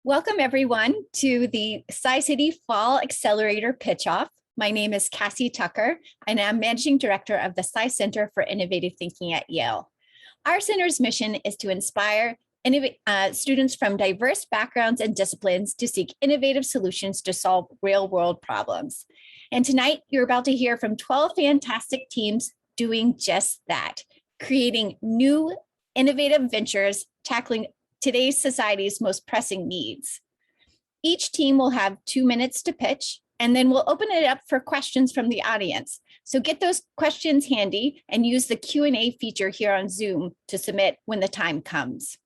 Welcome everyone to the SciCity Fall Accelerator Pitch-Off. My name is Cassie Tucker, and I'm Managing Director of the Sci Center for Innovative Thinking at Yale. Our center's mission is to inspire students from diverse backgrounds and disciplines to seek innovative solutions to solve real-world problems. And tonight, you're about to hear from 12 fantastic teams doing just that, creating new innovative ventures, tackling today's society's most pressing needs. Each team will have 2 minutes to pitch, and then we'll open it up for questions from the audience. So get those questions handy and use the Q&A feature here on Zoom to submit when the time comes.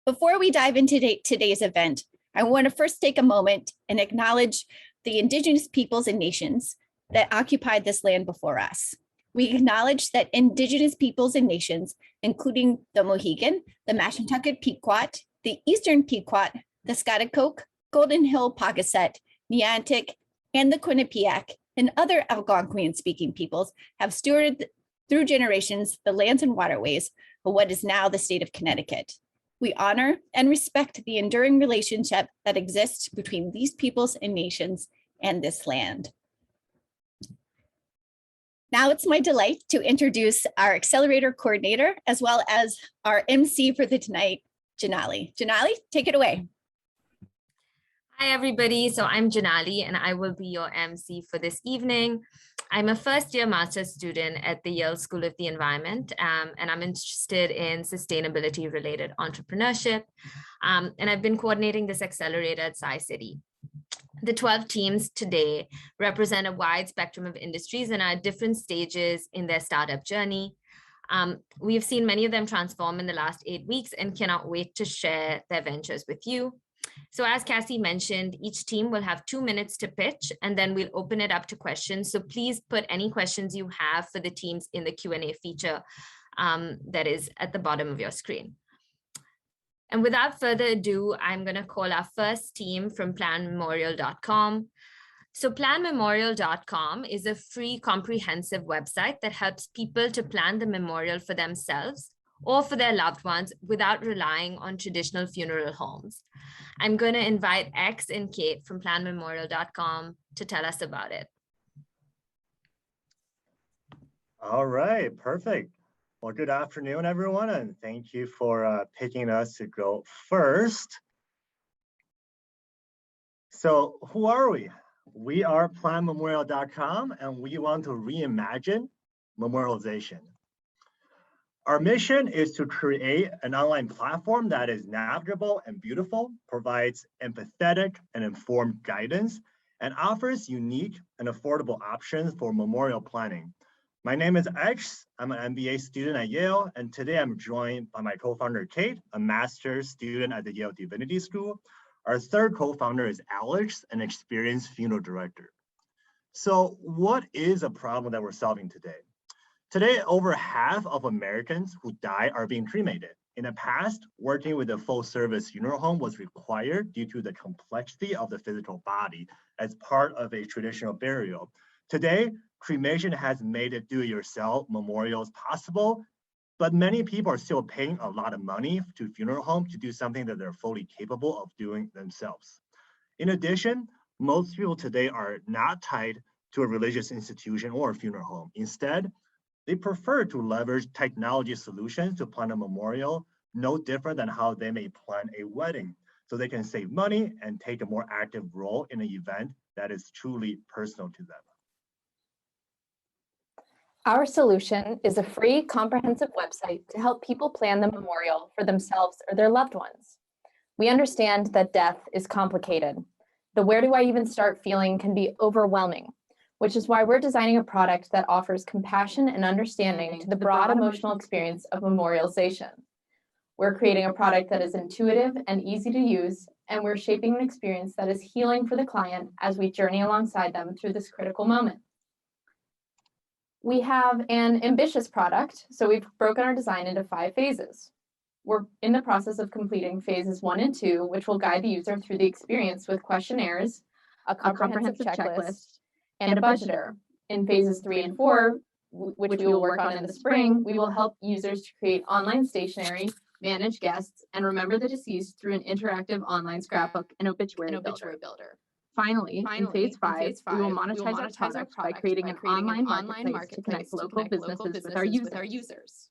Before we dive into today's event, I want to first take a moment and acknowledge the Indigenous peoples and nations that occupied this land before us. We acknowledge that Indigenous peoples and nations, including the Mohegan, the Mashantucket Pequot, the Eastern Pequot, the Schaghticoke, Golden Hill Pocasset, Niantic, and the Quinnipiac, and other Algonquian-speaking peoples have stewarded through generations the lands and waterways of what is now the state of Connecticut. We honor and respect the enduring relationship that exists between these peoples and nations and this land. Now it's my delight to introduce our accelerator coordinator, as well as our MC for the tonight, Janali. Janali, take it away. Hi, everybody. So I'm Janali, and I will be your MC for this evening. I'm a first-year master's student at the Yale School of the Environment, and I'm interested in sustainability-related entrepreneurship. And I've been coordinating this accelerator at SciCity. The 12 teams today represent a wide spectrum of industries and are at different stages in their startup journey. We have seen many of them transform in the last 8 weeks and cannot wait to share their ventures with you. So as Cassie mentioned, each team will have 2 minutes to pitch, and then we'll open it up to questions. So please put any questions you have for the teams in the Q&A feature that is at the bottom of your screen. And without further ado, I'm going to call our first team from planmemorial.com. So planmemorial.com is a free comprehensive website that helps people to plan the memorial for themselves or for their loved ones without relying on traditional funeral homes. I'm going to invite X and Kate from planmemorial.com to tell us about it. All right, perfect. Well, good afternoon, everyone, and thank you for picking us to go first. So who are we? We are planmemorial.com, and we want to reimagine memorialization. Our mission is to create an online platform that is navigable and beautiful, provides empathetic and informed guidance, and offers unique and affordable options for memorial planning. My name is X. I'm an MBA student at Yale, and today I'm joined by my co-founder, Kate, a master's student at the Yale Divinity School. Our third co-founder is Alex, an experienced funeral director. So what is a problem that we're solving today? Today, over half of Americans who die are being cremated. In the past, working with a full-service funeral home was required due to the complexity of the physical body as part of a traditional burial. Today, cremation has made it do-it-yourself memorials possible, but many people are still paying a lot of money to funeral homes to do something that they're fully capable of doing themselves. In addition, most people today are not tied to a religious institution or a funeral home. Instead, they prefer to leverage technology solutions to plan a memorial, no different than how they may plan a wedding, so they can save money and take a more active role in an event that is truly personal to them. Our solution is a free, comprehensive website to help people plan the memorial for themselves or their loved ones. We understand that death is complicated. The where do I even start feeling can be overwhelming, which is why we're designing a product that offers compassion and understanding to the broad emotional experience of memorialization. We're creating a product that is intuitive and easy to use, and we're shaping an experience that is healing for the client as we journey alongside them through this critical moment. We have an ambitious product, so we've broken our design into 5 phases. We're in the process of completing phases 1 and 2, which will guide the user through the experience with questionnaires, a comprehensive checklist, and a budgeter. In phases 3 and 4, which we will work on in the spring, we will help users to create online stationery manage guests, and remember the deceased through an interactive online scrapbook and obituary builder. Finally, in phase 5, we will monetize our products by creating an online marketplace to connect local businesses with our users.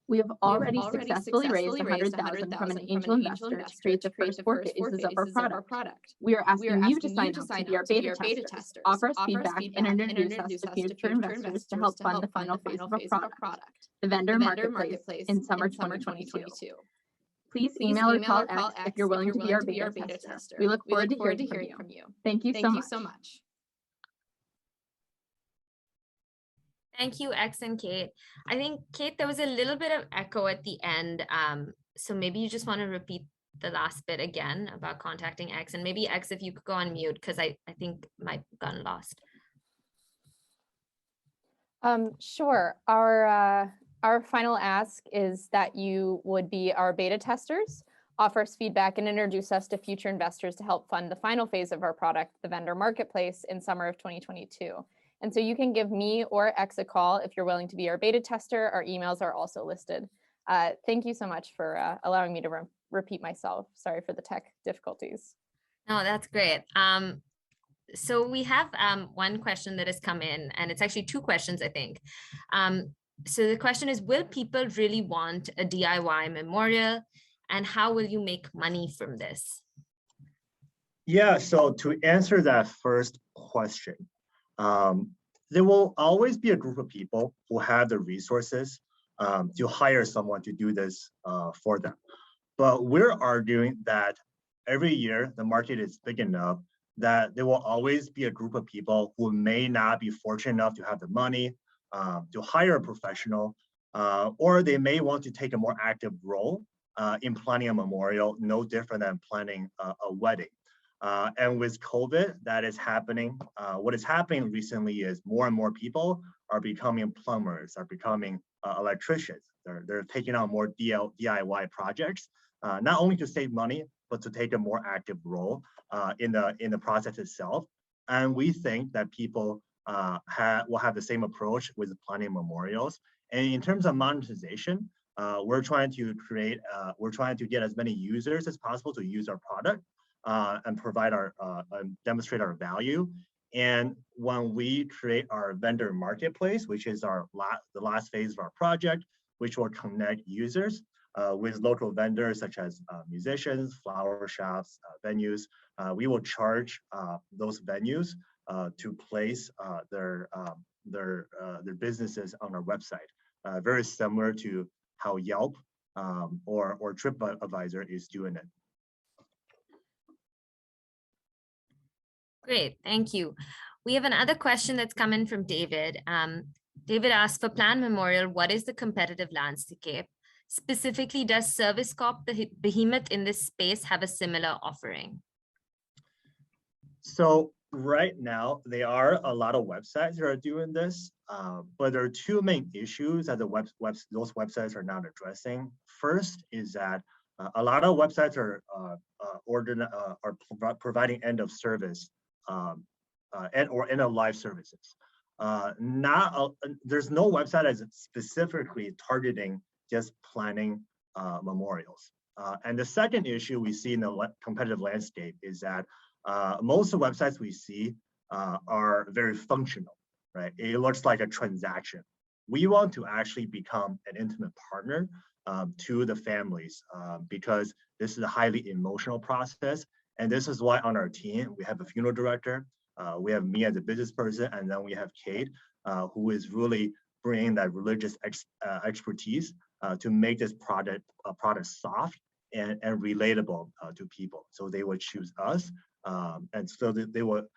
We have already successfully raised $100,000 from an angel investor to create the first 4 phases of our product. We are asking you to sign up to be our beta testers, offer us feedback, and introduce us to future investors to help fund the final phase of our product, the vendor marketplace, in summer 2022. Please email or call X if you're willing to be our beta tester. We look forward to hearing from you. Thank you so much. Thank you, X and Kate. I think, Kate, there was a little bit of echo at the end. So maybe you just want to repeat the last bit again about contacting X, and maybe X, if you could go on mute, because I think my gun lost. Sure. Our final ask is that you would be our beta testers, offer us feedback, and introduce us to future investors to help fund the final phase of our product, the vendor marketplace, in summer of 2022. And so you can give me or X a call if you're willing to be our beta tester. Our emails are also listed. Thank you so much for allowing me to repeat myself. Sorry for the tech difficulties. No, that's great. So we have one question that has come in, and it's actually 2 questions, I think. So the question is, will people really want a DIY memorial, and how will you make money from this? Yeah, so to answer that first question, there will always be a group of people who have the resources to hire someone to do this for them. But we're arguing that every year the market is big enough that there will always be a group of people who may not be fortunate enough to have the money to hire a professional, or they may want to take a more active role in planning a memorial, no different than planning a wedding. And with COVID, that is happening. What is happening recently is more and more people are becoming plumbers, are becoming electricians. They're taking on more DIY projects, not only to save money, but to take a more active role in the process itself. And we think that people will have the same approach with planning memorials. And in terms of monetization, we're trying to get as many users as possible to use our product and provide demonstrate our value. And when we create our vendor marketplace, which is the last phase of our project, which will connect users with local vendors such as musicians, flower shops, venues, we will charge those venues to place their businesses on our website, very similar to how Yelp or TripAdvisor is doing it. Great, thank you. We have another question that's come in from David. David asked, for Plan Memorial, what is the competitive landscape? Specifically, does Service Corp, the behemoth in this space, have a similar offering? So right now, there are a lot of websites that are doing this, but there are 2 main issues that those websites are not addressing. First is that a lot of websites are providing end of service or end of life services. There's no website that's specifically targeting just planning memorials. And the second issue we see in the competitive landscape is that most of the websites we see are very functional, right? It looks like a transaction. We want to actually become an intimate partner to the families because this is a highly emotional process. And this is why on our team, we have a funeral director, we have me as a business person, and then we have Kate, who is really bringing that religious expertise to make this product soft and relatable to people. So they would choose us, and so they will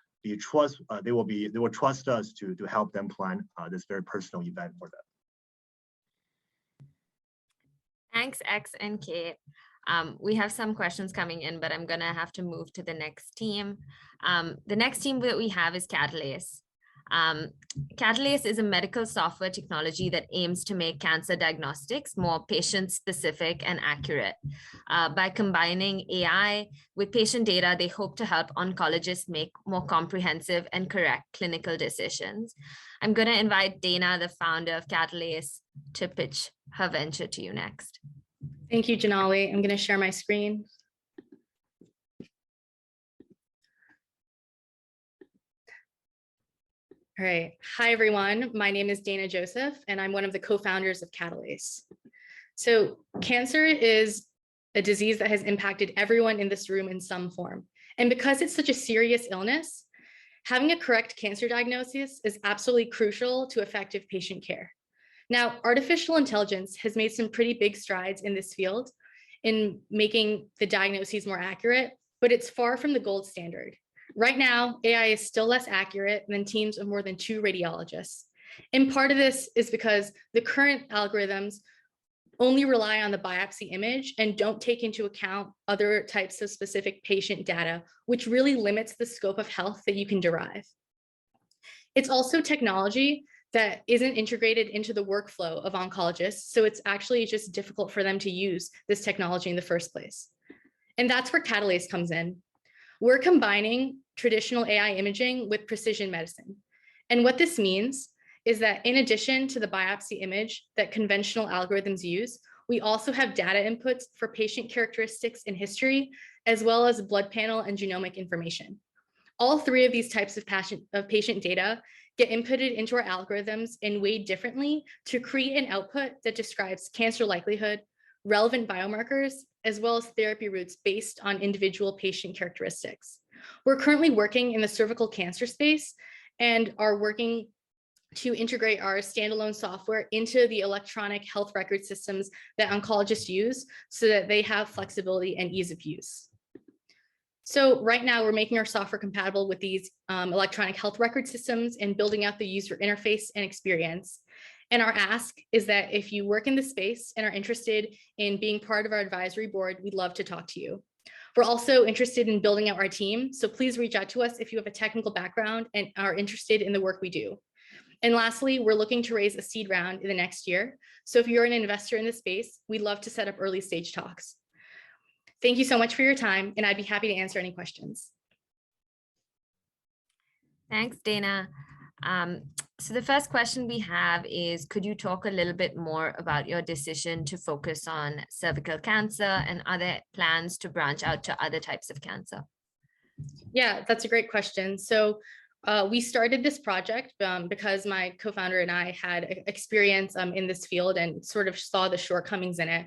trust us to help them plan this very personal event for them. Thanks, X and Kate. We have some questions coming in, but I'm gonna have to move to the next team. The next team that we have is Catalase. Catalase is a medical software technology that aims to make cancer diagnostics more patient-specific and accurate. By combining AI with patient data, they hope to help oncologists make more comprehensive and correct clinical decisions. I'm gonna invite Dana, the founder of Catalase, to pitch her venture to you next. Thank you, Janali. I'm going to share my screen. All right. Hi, everyone. My name is Dana Joseph, and I'm one of the co-founders of Catalase. So cancer is a disease that has impacted everyone in this room in some form. And because it's such a serious illness, having a correct cancer diagnosis is absolutely crucial to effective patient care. Now, artificial intelligence has made some pretty big strides in this field in making the diagnoses more accurate, but it's far from the gold standard. Right now, AI is still less accurate than teams of more than 2 radiologists. And part of this is because the current algorithms only rely on the biopsy image and don't take into account other types of specific patient data, which really limits the scope of health that you can derive. It's also technology that isn't integrated into the workflow of oncologists, so it's actually just difficult for them to use this technology in the first place. And that's where Catalase comes in. We're combining traditional AI imaging with precision medicine. And what this means is that in addition to the biopsy image that conventional algorithms use, we also have data inputs for patient characteristics and history, as well as blood panel and genomic information. All 3 of these types of patient data get inputted into our algorithms and weighed differently to create an output that describes cancer likelihood, relevant biomarkers, as well as therapy routes based on individual patient characteristics. We're currently working in the cervical cancer space and are working to integrate our standalone software into the electronic health record systems that oncologists use so that they have flexibility and ease of use. So right now we're making our software compatible with these electronic health record systems and building out the user interface and experience. And our ask is that if you work in the space and are interested in being part of our advisory board, we'd love to talk to you. We're also interested in building out our team, so please reach out to us if you have a technical background and are interested in the work we do. And lastly, we're looking to raise a seed round in the next year. So if you're an investor in this space, we'd love to set up early stage talks. Thank you so much for your time, and I'd be happy to answer any questions. Thanks, Dana. So the first question we have is, could you talk a little bit more about your decision to focus on cervical cancer and other plans to branch out to other types of cancer? Yeah, that's a great question. So we started this project because my co-founder and I had experience in this field and sort of saw the shortcomings in it.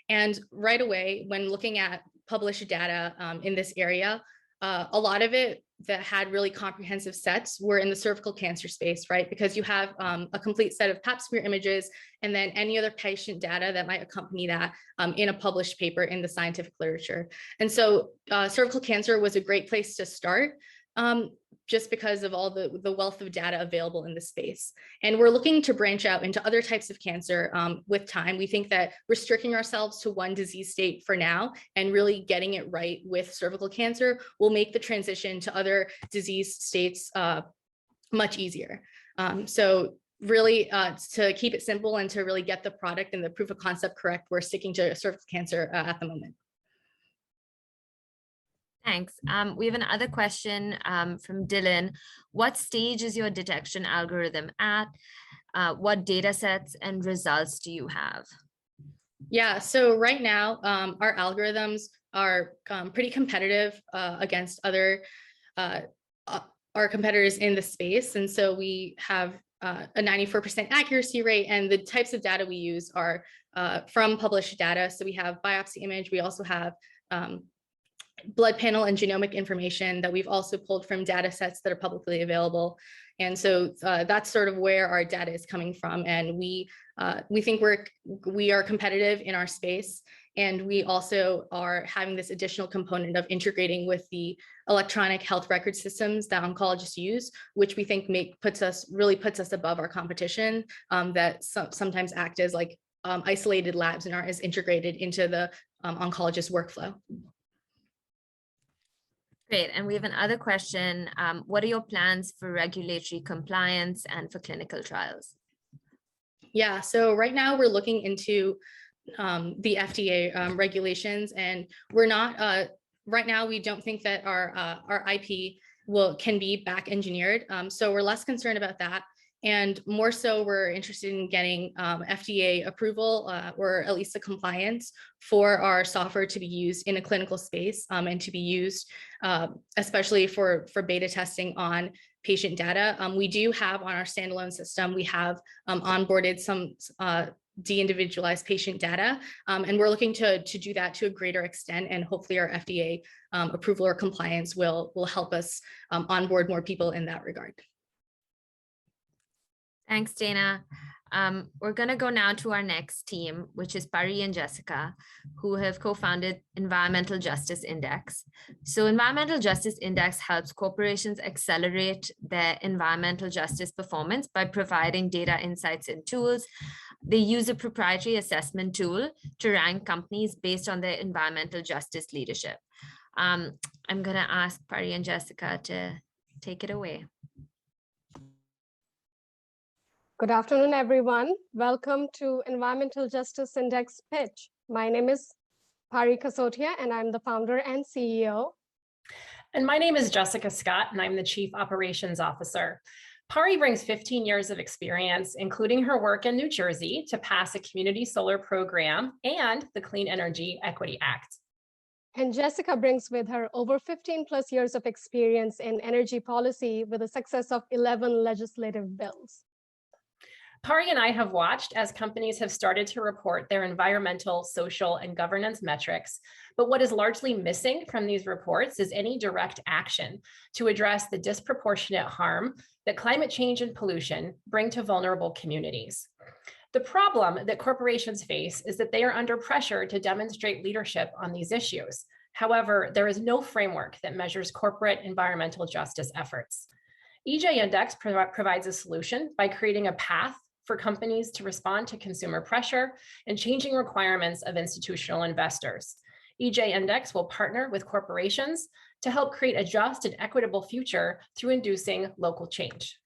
And right away, when looking at published data in this area, a lot of it that had really comprehensive sets were in the cervical cancer space, right? Because you have a complete set of pap smear images and then any other patient data that might accompany that in a published paper in the scientific literature. And so cervical cancer was a great place to start. Just because of all the wealth of data available in this space. And we're looking to branch out into other types of cancer with time. We think that restricting ourselves to one disease state for now and really getting it right with cervical cancer will make the transition to other disease states much easier. So really to keep it simple and to really get the product and the proof of concept correct, we're sticking to cervical cancer at the moment. Thanks. We have another question from Dylan. What stage is your detection algorithm at? What data sets and results do you have? Yeah, so right now, our algorithms are pretty competitive against other our competitors in the space. And so we have a 94% accuracy rate, and the types of data we use are from published data. So we have biopsy image. We also have blood panel and genomic information that we've also pulled from data sets that are publicly available. And so that's sort of where our data is coming from. And we think we are competitive in our space. And we also are having this additional component of integrating with the electronic health record systems that oncologists use, which we think puts us above our competition that sometimes act as like isolated labs and aren't as integrated into the oncologist workflow. Great. And we have another question. What are your plans for regulatory compliance and for clinical trials? Yeah, so right now we're looking into the FDA regulations, and we're not, right now we don't think that our IP can be back engineered. So we're less concerned about that. And more so, we're interested in getting FDA approval or at least the compliance for our software to be used in a clinical space and to be used especially for beta testing on patient data. We do have on our standalone system, we have onboarded some de-individualized patient data, and we're looking to do that to a greater extent, and hopefully our FDA approval or compliance will help us onboard more people in that regard. Thanks, Dana. We're going to go now to our next team, which is Pari and Jessica, who have co-founded Environmental Justice Index. So Environmental Justice Index helps corporations accelerate their environmental justice performance by providing data insights and tools. They use a proprietary assessment tool to rank companies based on their environmental justice leadership. I'm going to ask Pari and Jessica to take it away. Good afternoon, everyone. Welcome to Environmental Justice Index Pitch. My name is Pari Kasotia, and I'm the founder and CEO. And my name is Jessica Scott, and I'm the Chief Operations Officer. Pari brings 15 years of experience, including her work in New Jersey to pass a community solar program and the Clean Energy Equity Act. And Jessica brings with her over 15 plus years of experience in energy policy with the success of 11 legislative bills. Pari and I have watched as companies have started to report their environmental, social, and governance metrics, but what is largely missing from these reports is any direct action to address the disproportionate harm that climate change and pollution bring to vulnerable communities. The problem that corporations face is that they are under pressure to demonstrate leadership on these issues. However, there is no framework that measures corporate environmental justice efforts. EJ Index provides a solution by creating a path for companies to respond to consumer pressure and changing requirements of institutional investors. EJ Index will partner with corporations to help create a just and equitable future through inducing local change.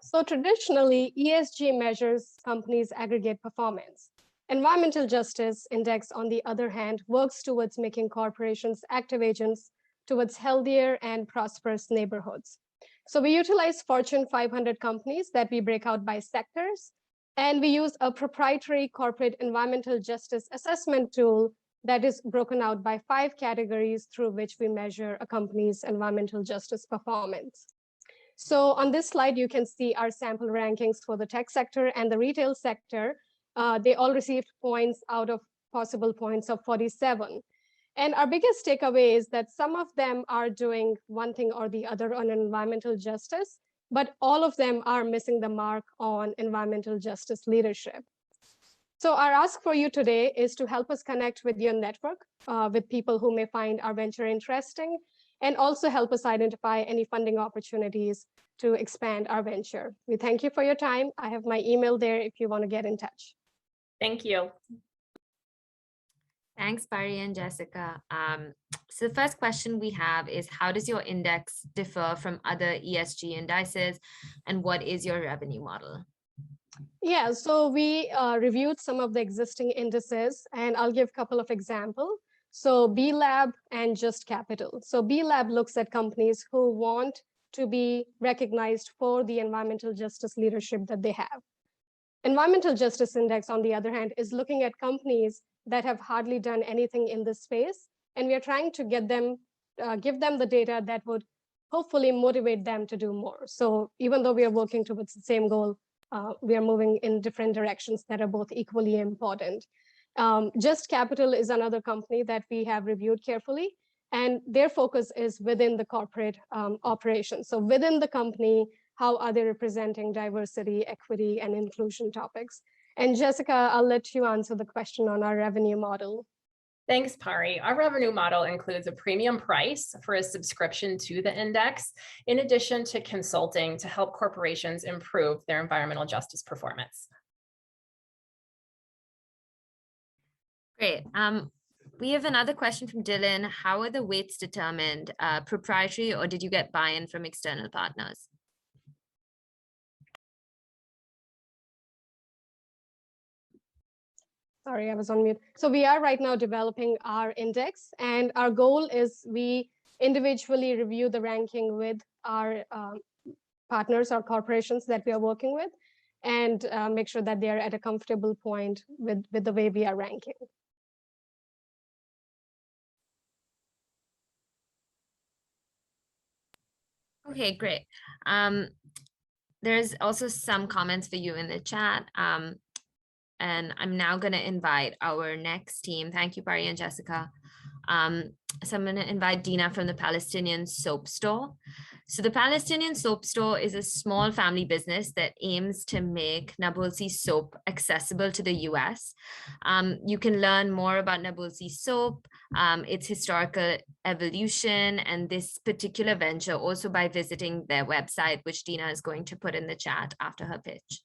So traditionally, ESG measures companies' aggregate performance. Environmental Justice Index, on the other hand, works towards making corporations active agents towards healthier and prosperous neighborhoods. So we utilize Fortune 500 companies that we break out by sectors, and we use a proprietary corporate environmental justice assessment tool that is broken out by 5 categories through which we measure a company's environmental justice performance. So on this slide, you can see our sample rankings for the tech sector and the retail sector. They all received points out of possible points of 47. And our biggest takeaway is that some of them are doing one thing or the other on environmental justice, but all of them are missing the mark on environmental justice leadership. So our ask for you today is to help us connect with your network, with people who may find our venture interesting, and also help us identify any funding opportunities to expand our venture. We thank you for your time. I have my email there if you want to get in touch. Thank you. Thanks, Pari and Jessica. So the first question we have is, how does your index differ from other ESG indices, and what is your revenue model? Yeah, so we reviewed some of the existing indices, and I'll give a couple of examples. So B Lab and Just Capital. So B Lab looks at companies who want to be recognized for the environmental justice leadership that they have. Environmental Justice Index, on the other hand, is looking at companies that have hardly done anything in this space, and we are trying to get them, give them the data that would hopefully motivate them to do more. So even though we are working towards the same goal, we are moving in different directions that are both equally important. Just Capital is another company that we have reviewed carefully, and their focus is within the corporate operations. So within the company, how are they representing diversity, equity, and inclusion topics? And Jessica, I'll let you answer the question on our revenue model. Thanks, Pari. Our revenue model includes a premium price for a subscription to the index, in addition to consulting to help corporations improve their environmental justice performance. Great. We have another question from Dylan. How are the weights determined? Proprietary, or did you get buy-in from external partners? Sorry, I was on mute. So we are right now developing our index, and our goal is we individually review the ranking with our partners or corporations that we are working with, and make sure that they are at a comfortable point with the way we are ranking. Okay, great. There's also some comments for you in the chat. And I'm now going to invite our next team. Thank you, Pari and Jessica. So I'm going to invite Dina from the Palestinian Soap Store. So the Palestinian Soap Store is a small family business that aims to make Nabulsi soap accessible to the US. You can learn more about Nabulsi soap, its historical evolution, and this particular venture also by visiting their website, which Dina is going to put in the chat after her pitch.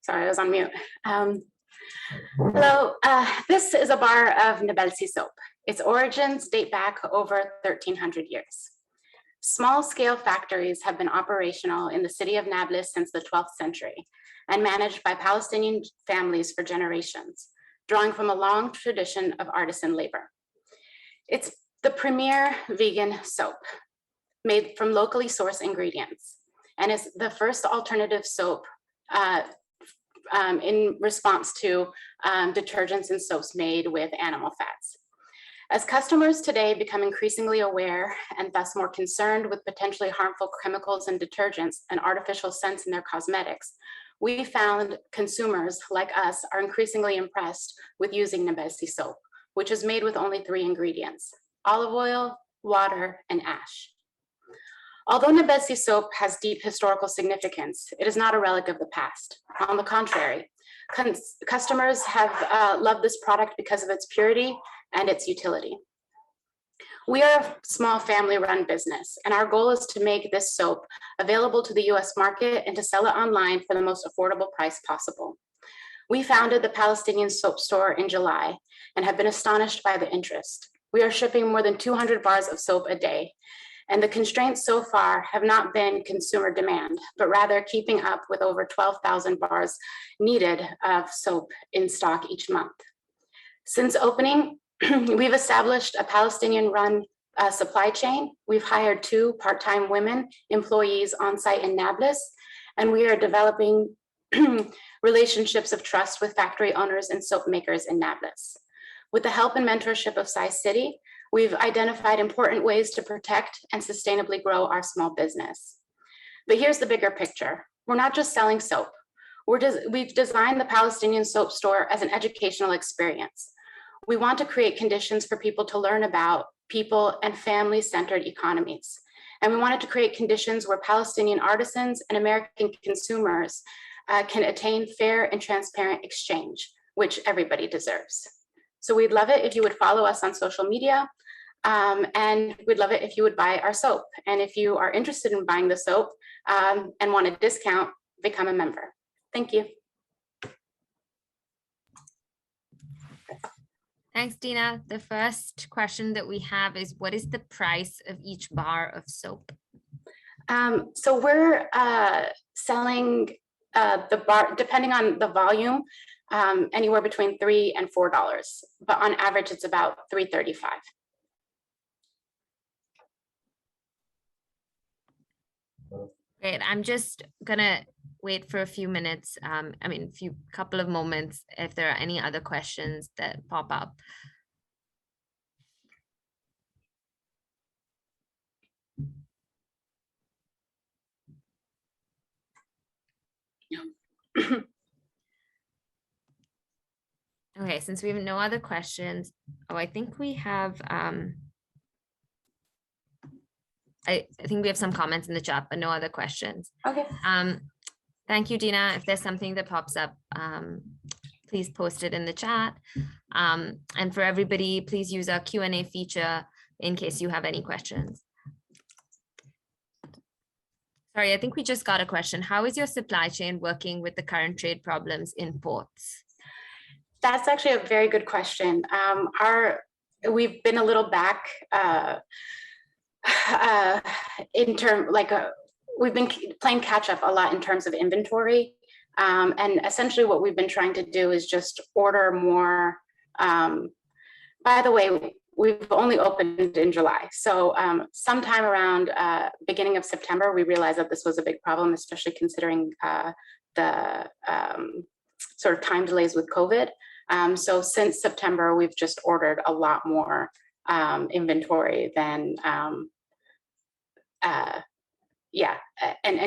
Sorry, I was on mute. Hello, this is a bar of Nabulsi soap. Its origins date back over 1,300 years. Small-scale factories have been operational in the city of Nablus since the 12th century and managed by Palestinian families for generations, drawing from a long tradition of artisan labor. It's the premier vegan soap made from locally sourced ingredients, and is the first alternative soap in response to detergents and soaps made with animal fats. As customers today become increasingly aware and thus more concerned with potentially harmful chemicals and detergents and artificial scents in their cosmetics, we found consumers like us are increasingly impressed with using Nabulsi soap, which is made with only 3 ingredients: olive oil, water, and ash. Although Nabulsi soap has deep historical significance, it is not a relic of the past. On the contrary, customers have loved this product because of its purity and its utility. We are a small family-run business, and our goal is to make this soap available to the US market and to sell it online for the most affordable price possible. We founded the Palestinian Soap Store in July and have been astonished by the interest. We are shipping more than 200 bars of soap a day, and the constraints so far have not been consumer demand, but rather keeping up with over 12,000 bars needed of soap in stock each month. Since opening, we've established a Palestinian-run supply chain. We've hired 2 part-time women employees on site in Nablus, and we are developing relationships of trust with factory owners and soap makers in Nablus. With the help and mentorship of Size City, we've identified important ways to protect and sustainably grow our small business. But here's the bigger picture. We're not just selling soap. We've designed the Palestinian Soap Store as an educational experience. We want to create conditions for people to learn about people and family-centered economies. And we wanted to create conditions where Palestinian artisans and American consumers can attain fair and transparent exchange, which everybody deserves. So we'd love it if you would follow us on social media, and we'd love it if you would buy our soap. And if you are interested in buying the soap and want a discount, become a member. Thank you. Thanks, Dina. The first question that we have is, what is the price of each bar of soap? So we're selling the bar, depending on the volume, anywhere between $3 and $4, but on average, it's about $3.35. Great. I'm just gonna wait for a few minutes. Couple of moments if there are any other questions that pop up. Okay, since we have no other questions, I think we have, I think we have some comments in the chat, but no other questions. Okay. Thank you, Dina. If there's something that pops up, please post it in the chat. And for everybody, please use our Q&A feature in case you have any questions. Sorry, I think we just got a question. How is your supply chain working with the current trade problems in ports? That's actually a very good question. We've been a little back we've been playing catch up a lot in terms of inventory. And essentially what we've been trying to do is just order more. By the way, we've only opened in July. So sometime around beginning of September, we realized that this was a big problem, especially considering the sort of time delays with COVID. So since September, we've just ordered a lot more inventory than, and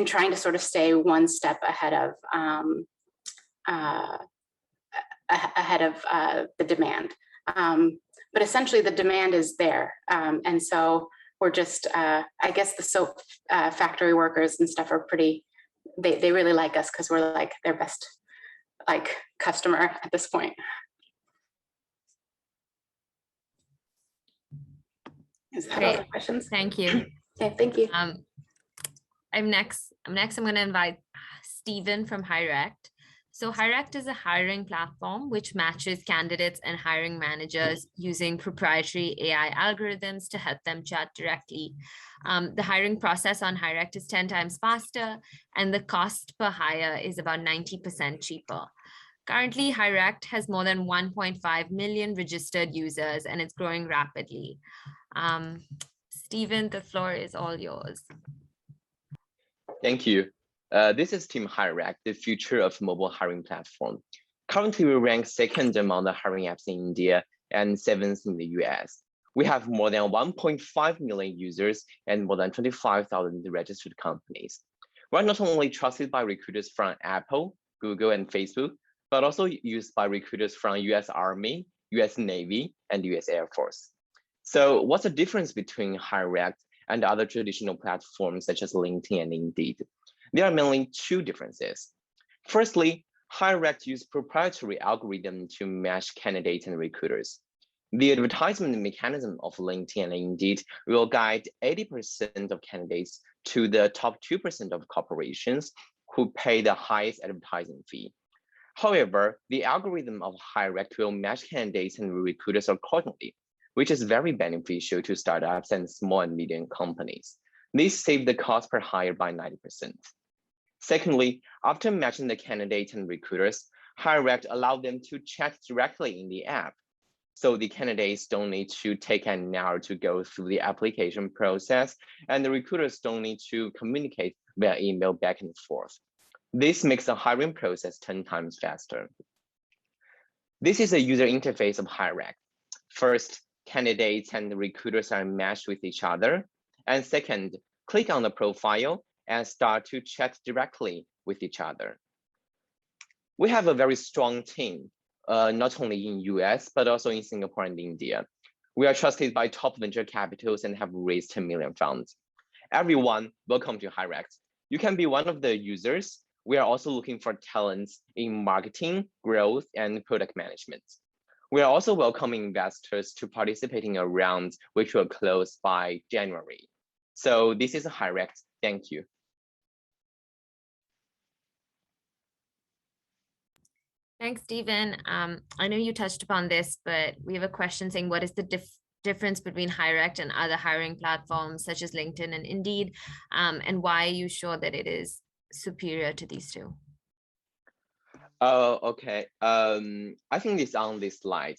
trying to sort of stay one step ahead of the demand. But essentially the demand is there. And so we're just, I guess the soap factory workers and stuff are pretty, they really like us because we're like their best like customer at this point. Is that all the questions? Thank you. Okay, thank you. I'm next. I'm going to invite Stephen from Hirect. So Hirect is a hiring platform which matches candidates and hiring managers using proprietary AI algorithms to help them chat directly. The hiring process on Hirect is 10 times faster, and the cost per hire is about 90% cheaper. Currently, Hirect has more than 1.5 million registered users, and it's growing rapidly. Stephen, the floor is all yours. Thank you. This is Team Hirect, the future of mobile hiring platform. Currently, we rank second among the hiring apps in India and 7th in the US. We have more than 1.5 million users and more than 25,000 registered companies. We're not only trusted by recruiters from Apple, Google, and Facebook, but also used by recruiters from US Army, US Navy, and US Air Force. So what's the difference between Hirect and other traditional platforms such as LinkedIn and Indeed? There are mainly two differences. Firstly, Hirect uses proprietary algorithm to match candidates and recruiters. The advertisement mechanism of LinkedIn and Indeed will guide 80% of candidates to the top 2% of corporations who pay the highest advertising fee. However, the algorithm of Hirect will match candidates and recruiters accordingly, which is very beneficial to startups and small and medium companies. This saves the cost per hire by 90%. Secondly, after matching the candidates and recruiters, Hirect allows them to chat directly in the app. So the candidates don't need to take an hour to go through the application process, and the recruiters don't need to communicate via email back and forth. This makes the hiring process 10 times faster. This is a user interface of Hirect. First, candidates and recruiters are matched with each other. And second, click on the profile and start to chat directly with each other. We have a very strong team, not only in US, but also in Singapore and India. We are trusted by top venture capitals and have raised 10 million funds. Everyone, welcome to Hirect. You can be one of the users. We are also looking for talents in marketing, growth, and product management. We are also welcoming investors to participate in a round which will close by January. So this is Hirect. Thank you. Thanks, Stephen. I know you touched upon this, but we have a question saying, what is the difference between Hirect and other hiring platforms such as LinkedIn and Indeed, and why are you sure that it is superior to these two? Okay. I think it's on this slide.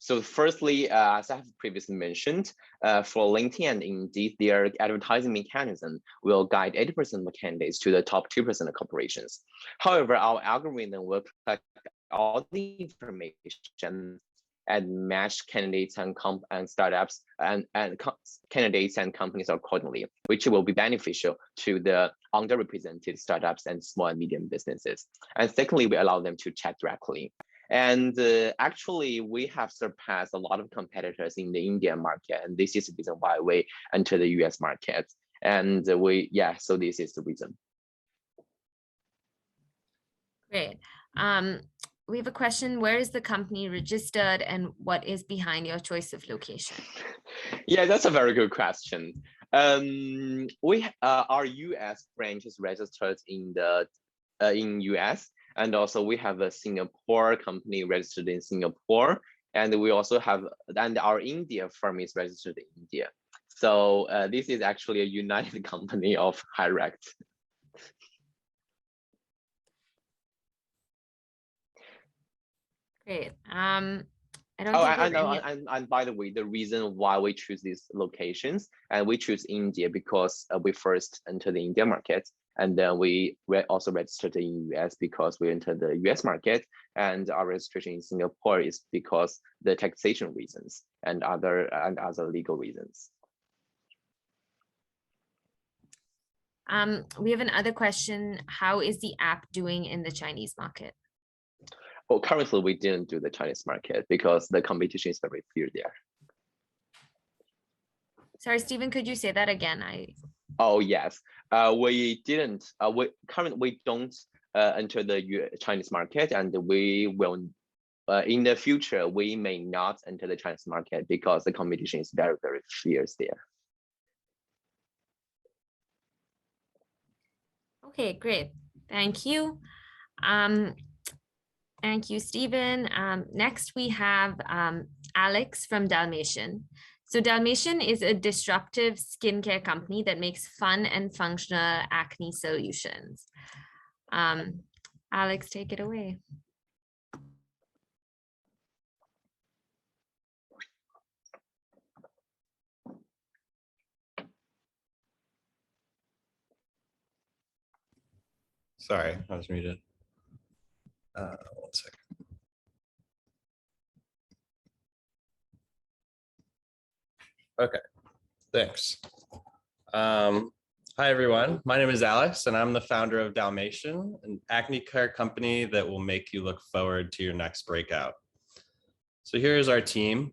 So firstly, as I have previously mentioned, for LinkedIn and Indeed, their advertising mechanism will guide 80% of candidates to the top 2% of corporations. However, our algorithm will collect all the information and match candidates and startups and candidates and companies accordingly, which will be beneficial to the underrepresented startups and small and medium businesses. And secondly, we allow them to chat directly. And actually, we have surpassed a lot of competitors in the Indian market, and this is the reason why we enter the US market. And so this is the reason. Great. We have a question, where is the company registered and what is behind your choice of location? Yeah, that's a very good question. Our US branch is registered in the in US, and also we have a Singapore company registered in Singapore, and we also have, and our India firm is registered in India. So this is actually a united company of HiRect. Great. I don't Oh, think we I have know, any- and by the way, the reason why we choose these locations, and we choose India because we first entered the India market, and then we also registered in US because we entered the US market, and our registration in Singapore is because the taxation reasons and other legal reasons. We have another question. How is the app doing in the Chinese market? Well, currently we didn't do the Chinese market because the competition is very fierce there. Sorry, Stephen, could you say that again? Oh yes, we didn't. We don't enter the Chinese market, and we will. In the future, we may not enter the Chinese market because the competition is very, very fierce there. Okay, great. Thank you. Thank you, Stephen. Next, we have Alex from Dalmatian. So Dalmatian is a disruptive skincare company that makes fun and functional acne solutions. Alex, take it away. Sorry, I was muted. 1 second. Okay, thanks. Hi, everyone. My name is Alex, and I'm the founder of Dalmatian, an acne care company that will make you look forward to your next breakout. So here's our team.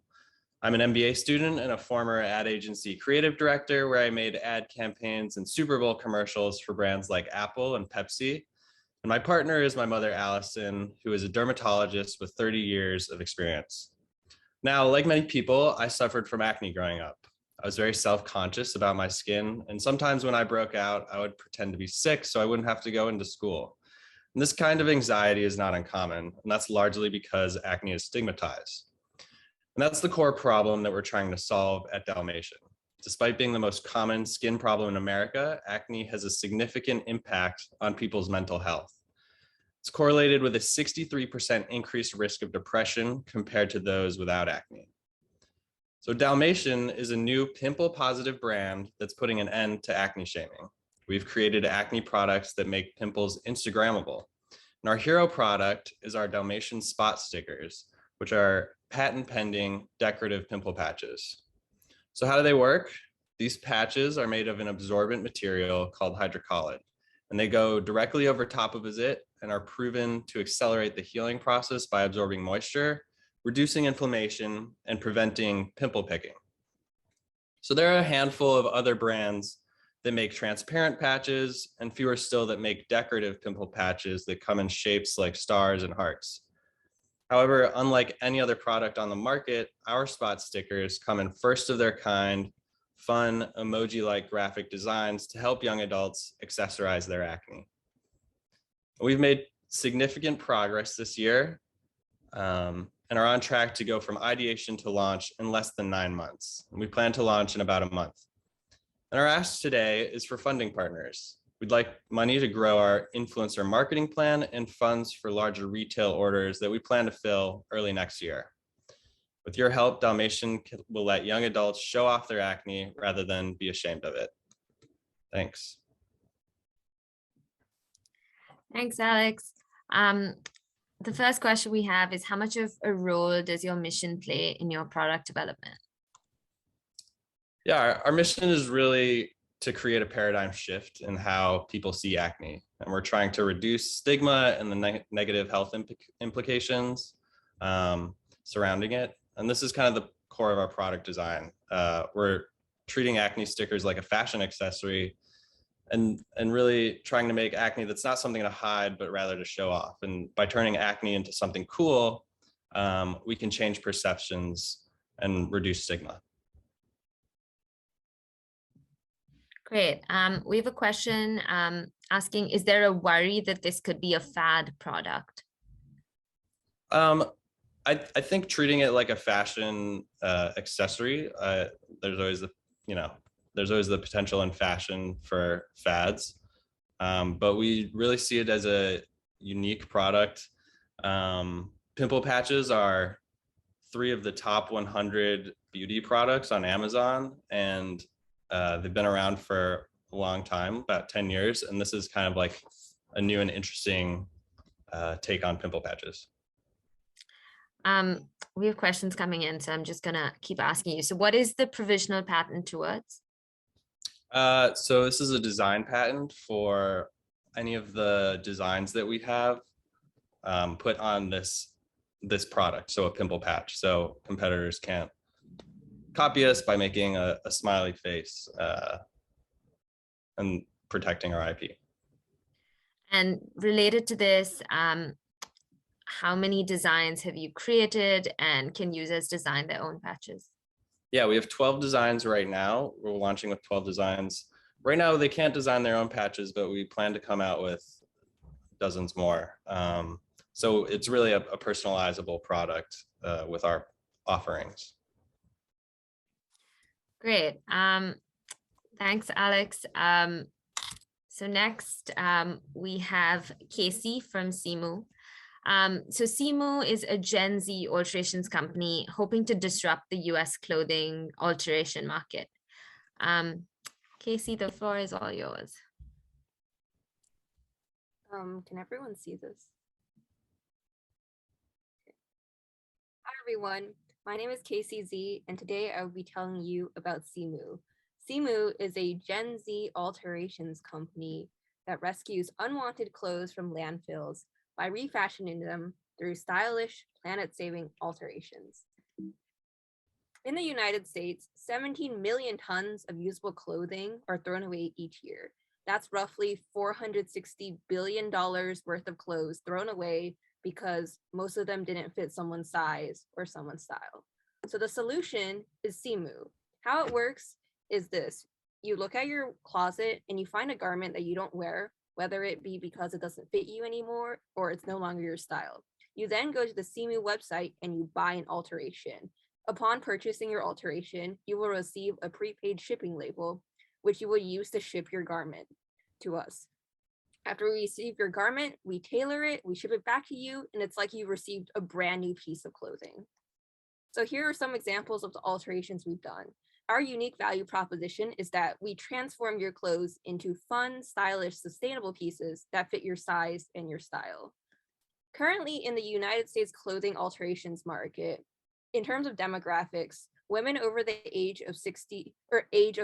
I'm an MBA student and a former ad agency creative director where I made ad campaigns and Super Bowl commercials for brands like Apple and Pepsi. And my partner is my mother, Allison, who is a dermatologist with 30 years of experience. Now, like many people, I suffered from acne growing up. I was very self-conscious about my skin, and sometimes when I broke out, I would pretend to be sick so I wouldn't have to go into school. And this kind of anxiety is not uncommon, and that's largely because acne is stigmatized. And that's the core problem that we're trying to solve at Dalmatian. Despite being the most common skin problem in America, acne has a significant impact on people's mental health. It's correlated with a 63% increased risk of depression compared to those without acne. So Dalmatian is a new pimple-positive brand that's putting an end to acne shaming. We've created acne products that make pimples Instagrammable. And our hero product is our Dalmatian spot stickers, which are patent-pending decorative pimple patches. So how do they work? These patches are made of an absorbent material called hydrocolloid, and they go directly over top of a zit and are proven to accelerate the healing process by absorbing moisture, reducing inflammation, and preventing pimple picking. So there are a handful of other brands that make transparent patches and fewer still that make decorative pimple patches that come in shapes like stars and hearts. However, unlike any other product on the market, our spot stickers come in first of their kind, fun emoji-like graphic designs to help young adults accessorize their acne. We've made significant progress this year and are on track to go from ideation to launch in less than 9 months. And we plan to launch in about a month. And our ask today is for funding partners. We'd like money to grow our influencer marketing plan and funds for larger retail orders that we plan to fill early next year. With your help, Dalmatian will let young adults show off their acne rather than be ashamed of it. Thanks. Thanks, Alex. The first question we have is, how much of a role does your mission play in your product development? Yeah, our mission is really to create a paradigm shift in how people see acne. And we're trying to reduce stigma and the negative health implications surrounding it. And this is kind of the core of our product design. We're treating acne stickers like a fashion accessory and really trying to make acne that's not something to hide, but rather to show off. And by turning acne into something cool, we can change perceptions and reduce stigma. Great. We have a question asking, is there a worry that this could be a fad product? I think treating it like a fashion accessory, there's always the potential in fashion for fads. But we really see it as a unique product. Pimple patches are 3 of the top 100 beauty products on Amazon, and they've been around for a long time, about 10 years. And this is kind of like a new and interesting take on pimple patches. We have questions coming in, so I'm just gonna keep asking you. So what is the provisional patent towards? So this is a design patent for any of the designs that we have put on this product, so a pimple patch. So competitors can't copy us by making a smiley face and protecting our IP. And related to this, how many designs have you created, and can users design their own patches? Yeah, we have 12 designs right now. We're launching with 12 designs. Right now, they can't design their own patches, but we plan to come out with dozens more. So it's really a personalizable product with our offerings. Great. Thanks, Alex. So next, we have Casey from Simu. So Simu is a Gen Z alterations company hoping to disrupt the US clothing alteration market. Casey, the floor is all yours. Can everyone see this? Hi everyone, my name is Casey Z, and today I will be telling you about Simu. Simu is a Gen Z alterations company that rescues unwanted clothes from landfills by refashioning them through stylish, planet-saving alterations. In the United States, 17 million tons of usable clothing are thrown away each year. That's roughly $460 billion worth of clothes thrown away because most of them didn't fit someone's size or someone's style. So the solution is Simu. How it works is this. You look at your closet and you find a garment that you don't wear, whether it be because it doesn't fit you anymore or it's no longer your style. You then go to the Simu website and you buy an alteration. Upon purchasing your alteration, you will receive a prepaid shipping label, which you will use to ship your garment to us. After we receive your garment, we tailor it, we ship it back to you, and it's like you received a brand new piece of clothing. So here are some examples of the alterations we've done. Our unique value proposition is that we transform your clothes into fun, stylish, sustainable pieces that fit your size and your style. Currently in the United States clothing alterations market, in terms of demographics, women over the age of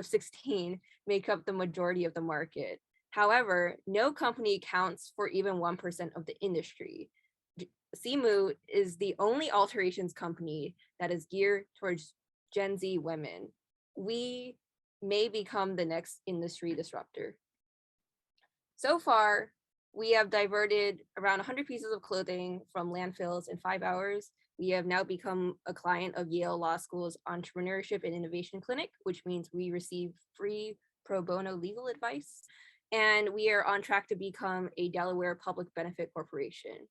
16 make up the majority of the market. However, no company accounts for even 1% of the industry. Simu is the only alterations company that is geared towards Gen Z women. We may become the next industry disruptor. So far, we have diverted around 100 pieces of clothing from landfills in 5 hours. We have now become a client of Yale Law School's Entrepreneurship and Innovation Clinic, which means we receive free pro bono legal advice. And we are on track to become a Delaware public benefit corporation.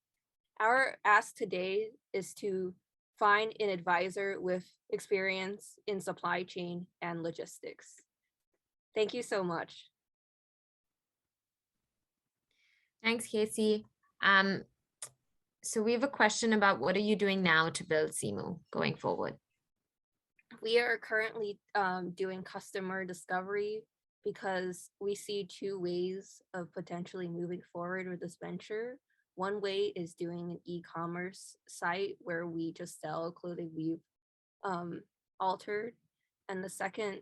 Our ask today is to find an advisor with experience in supply chain and logistics. Thank you so much. Thanks, Casey. So we have a question about what are you doing now to build Simu going forward? We are currently doing customer discovery because we see 2 ways of potentially moving forward with this venture. One way is doing an e-commerce site where we just sell clothing we've altered. And the second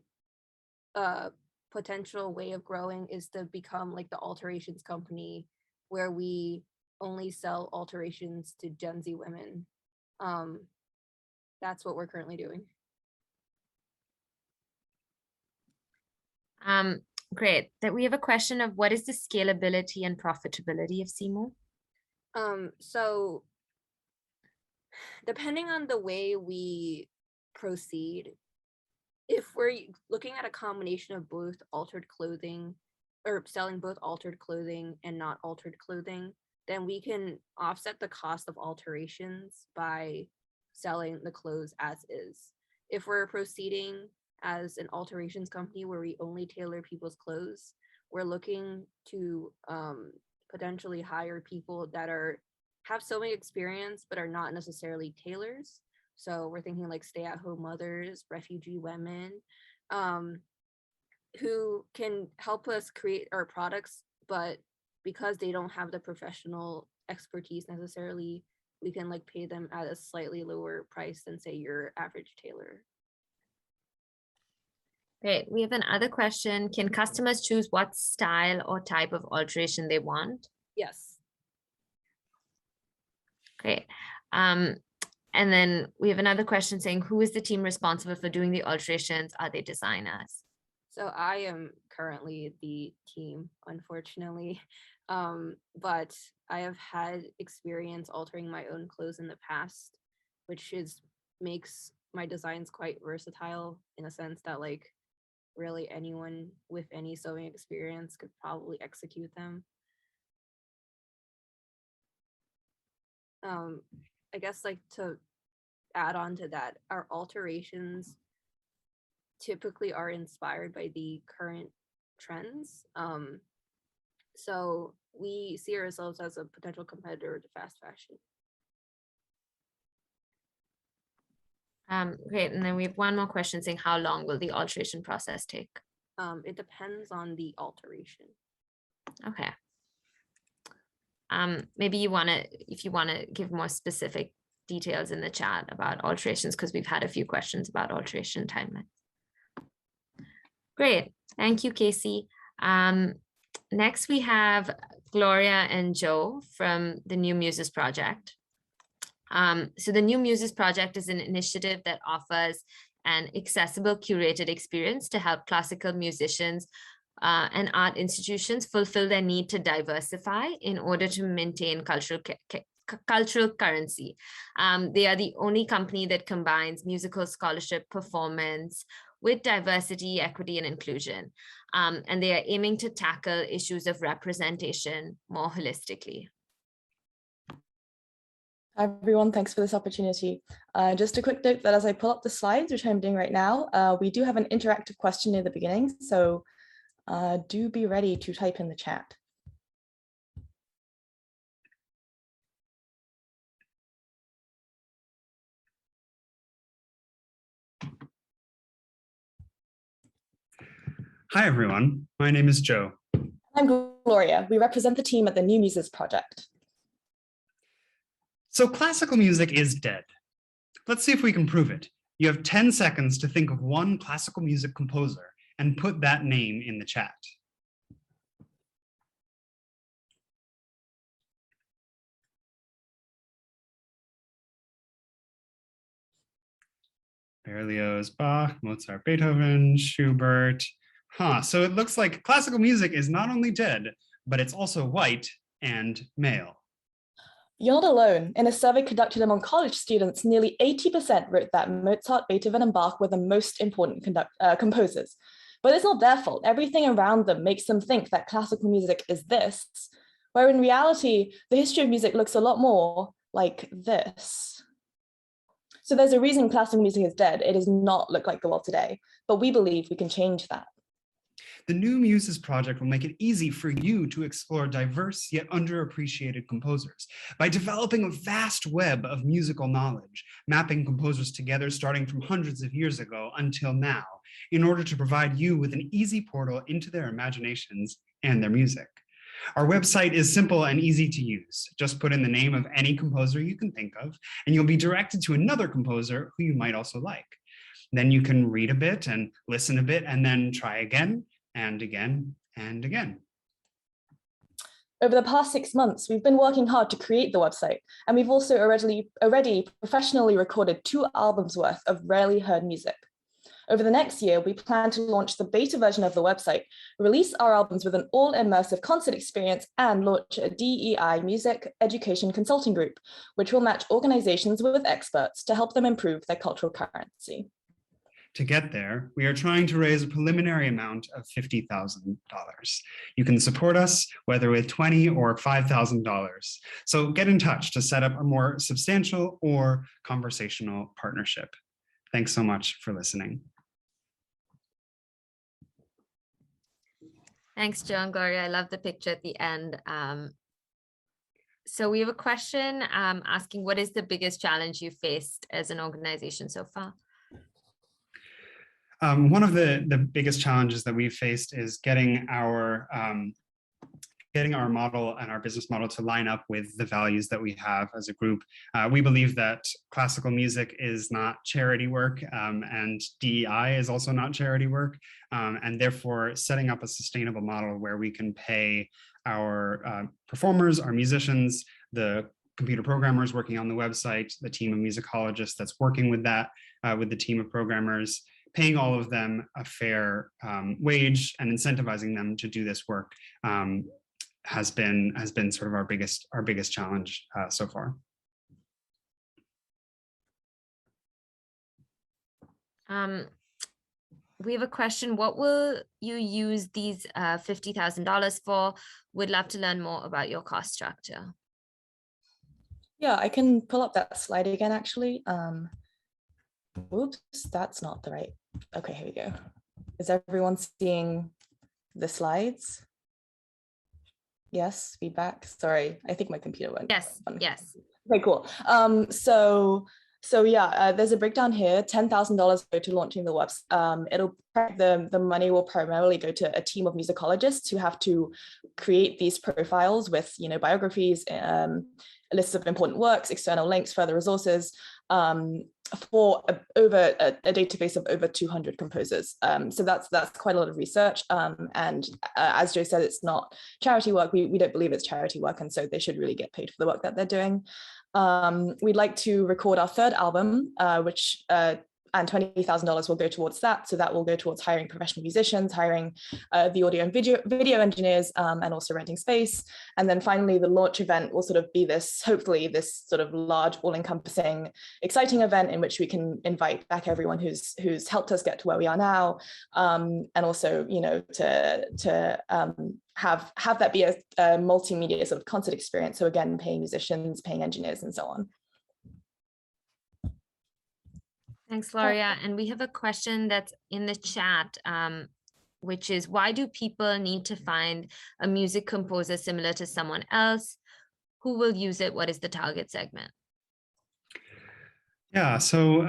potential way of growing is to become like the alterations company where we only sell alterations to Gen Z women. That's what we're currently doing. Great. That we have a question of what is the scalability and profitability of Simu? So depending on the way we proceed, if we're looking at a combination of both altered clothing or selling both altered clothing and not altered clothing, then we can offset the cost of alterations by selling the clothes as is. If we're proceeding as an alterations company where we only tailor people's clothes, we're looking to potentially hire people that have sewing experience but are not necessarily tailors. So we're thinking like stay-at-home mothers, refugee women, who can help us create our products, but because they don't have the professional expertise necessarily, we can like pay them at a slightly lower price than say your average tailor. Great. We have another question. Can customers choose what style or type of alteration they want? Yes. Great. And then we have another question saying, who is the team responsible for doing the alterations? Are they designers? So I am currently the team, unfortunately, but I have had experience altering my own clothes in the past, which makes my designs quite versatile in a sense that like really anyone with any sewing experience could probably execute them. I guess like to add on to that, our alterations typically are inspired by the current trends. So we see ourselves as a potential competitor to fast fashion. Great. And then we have one more question saying, how long will the alteration process take? It depends on the alteration. Okay. Maybe if you want to give more specific details in the chat about alterations, because we've had a few questions about alteration timelines. Great. Thank you, Casey. Next, we have Gloria and Joe from the New Muses Project. So the New Muses Project is an initiative that offers an accessible, curated experience to help classical musicians and art institutions fulfill their need to diversify in order to maintain cultural currency. They are the only company that combines musical scholarship performance with diversity, equity, and inclusion. And they are aiming to tackle issues of representation more holistically. Hi, everyone. Thanks for this opportunity. Just a quick note that as I pull up the slides, which I'm doing right now, we do have an interactive question near the beginning. So do be ready to type in the chat. Hi, everyone. My name is Joe. I'm Gloria. We represent the team at the New Muses Project. So classical music is dead. Let's see if we can prove it. You have 10 seconds to think of one classical music composer and put that name in the chat. Berlioz, Bach, Mozart, Beethoven, Schubert. So it looks like classical music is not only dead, but it's also white and male. You're not alone. In a survey conducted among college students, nearly 80% wrote that Mozart, Beethoven, and Bach were the most important composers. But it's not their fault. Everything around them makes them think that classical music is this, where in reality, the history of music looks a lot more like this. So there's a reason classical music is dead. It does not look like the world today, but we believe we can change that. The New Muses Project will make it easy for you to explore diverse yet underappreciated composers by developing a vast web of musical knowledge, mapping composers together starting from hundreds of years ago until now, in order to provide you with an easy portal into their imaginations and their music. Our website is simple and easy to use. Just put in the name of any composer you can think of, and you'll be directed to another composer who you might also like. Then you can read a bit and listen a bit and then try again and again and again. Over the past 6 months, we've been working hard to create the website, and we've also already professionally recorded 2 albums worth of rarely heard music. Over the next year, we plan to launch the beta version of the website, release our albums with an all-immersive concert experience, and launch a DEI music education consulting group, which will match organizations with experts to help them improve their cultural currency. To get there, we are trying to raise a preliminary amount of $50,000. You can support us whether with $20,000 or $5,000. So get in touch to set up a more substantial or conversational partnership. Thanks so much for listening. Thanks, Joe and Gloria. I love the picture at the end. So we have a question asking, what is the biggest challenge you faced as an organization so far? One of the biggest challenges that we've faced is getting our model and our business model to line up with the values that we have as a group. We believe that classical music is not charity work, and DEI is also not charity work, and therefore setting up a sustainable model where we can pay our performers, our musicians, the computer programmers working on the website, the team of musicologists that's working with that, with the team of programmers, paying all of them a fair wage and incentivizing them to do this work has been sort of our biggest challenge so far. We have a question. What will you use these $50,000 for? Would love to learn more about your cost structure. Yeah, I can pull up that slide again, actually. Oops, that's not the right. Okay, here we go. Is everyone seeing the slides? Yes, feedback. Sorry, I think my computer went. Yes, yes. Okay, cool. So yeah, there's a breakdown here. $10,000 go to launching the website. The money will primarily go to a team of musicologists who have to create these profiles with, biographies, lists of important works, external links, further resources, for over a database of over 200 composers. So that's quite a lot of research. And as Joe said, it's not charity work. We don't believe it's charity work, and so they should really get paid for the work that they're doing. We'd like to record our third album, and $20,000 will go towards that. So that will go towards hiring professional musicians, hiring the audio and video engineers, and also renting space. And then finally, the launch event will sort of be hopefully this sort of large, all-encompassing, exciting event in which we can invite back everyone who's helped us get to where we are now, and also, to have that be a multimedia sort of concert experience. So again, paying musicians, paying engineers, and so on. Thanks, Gloria. And we have a question that's in the chat, which is, why do people need to find a music composer similar to someone else? Who will use it? What is the target segment? Yeah, so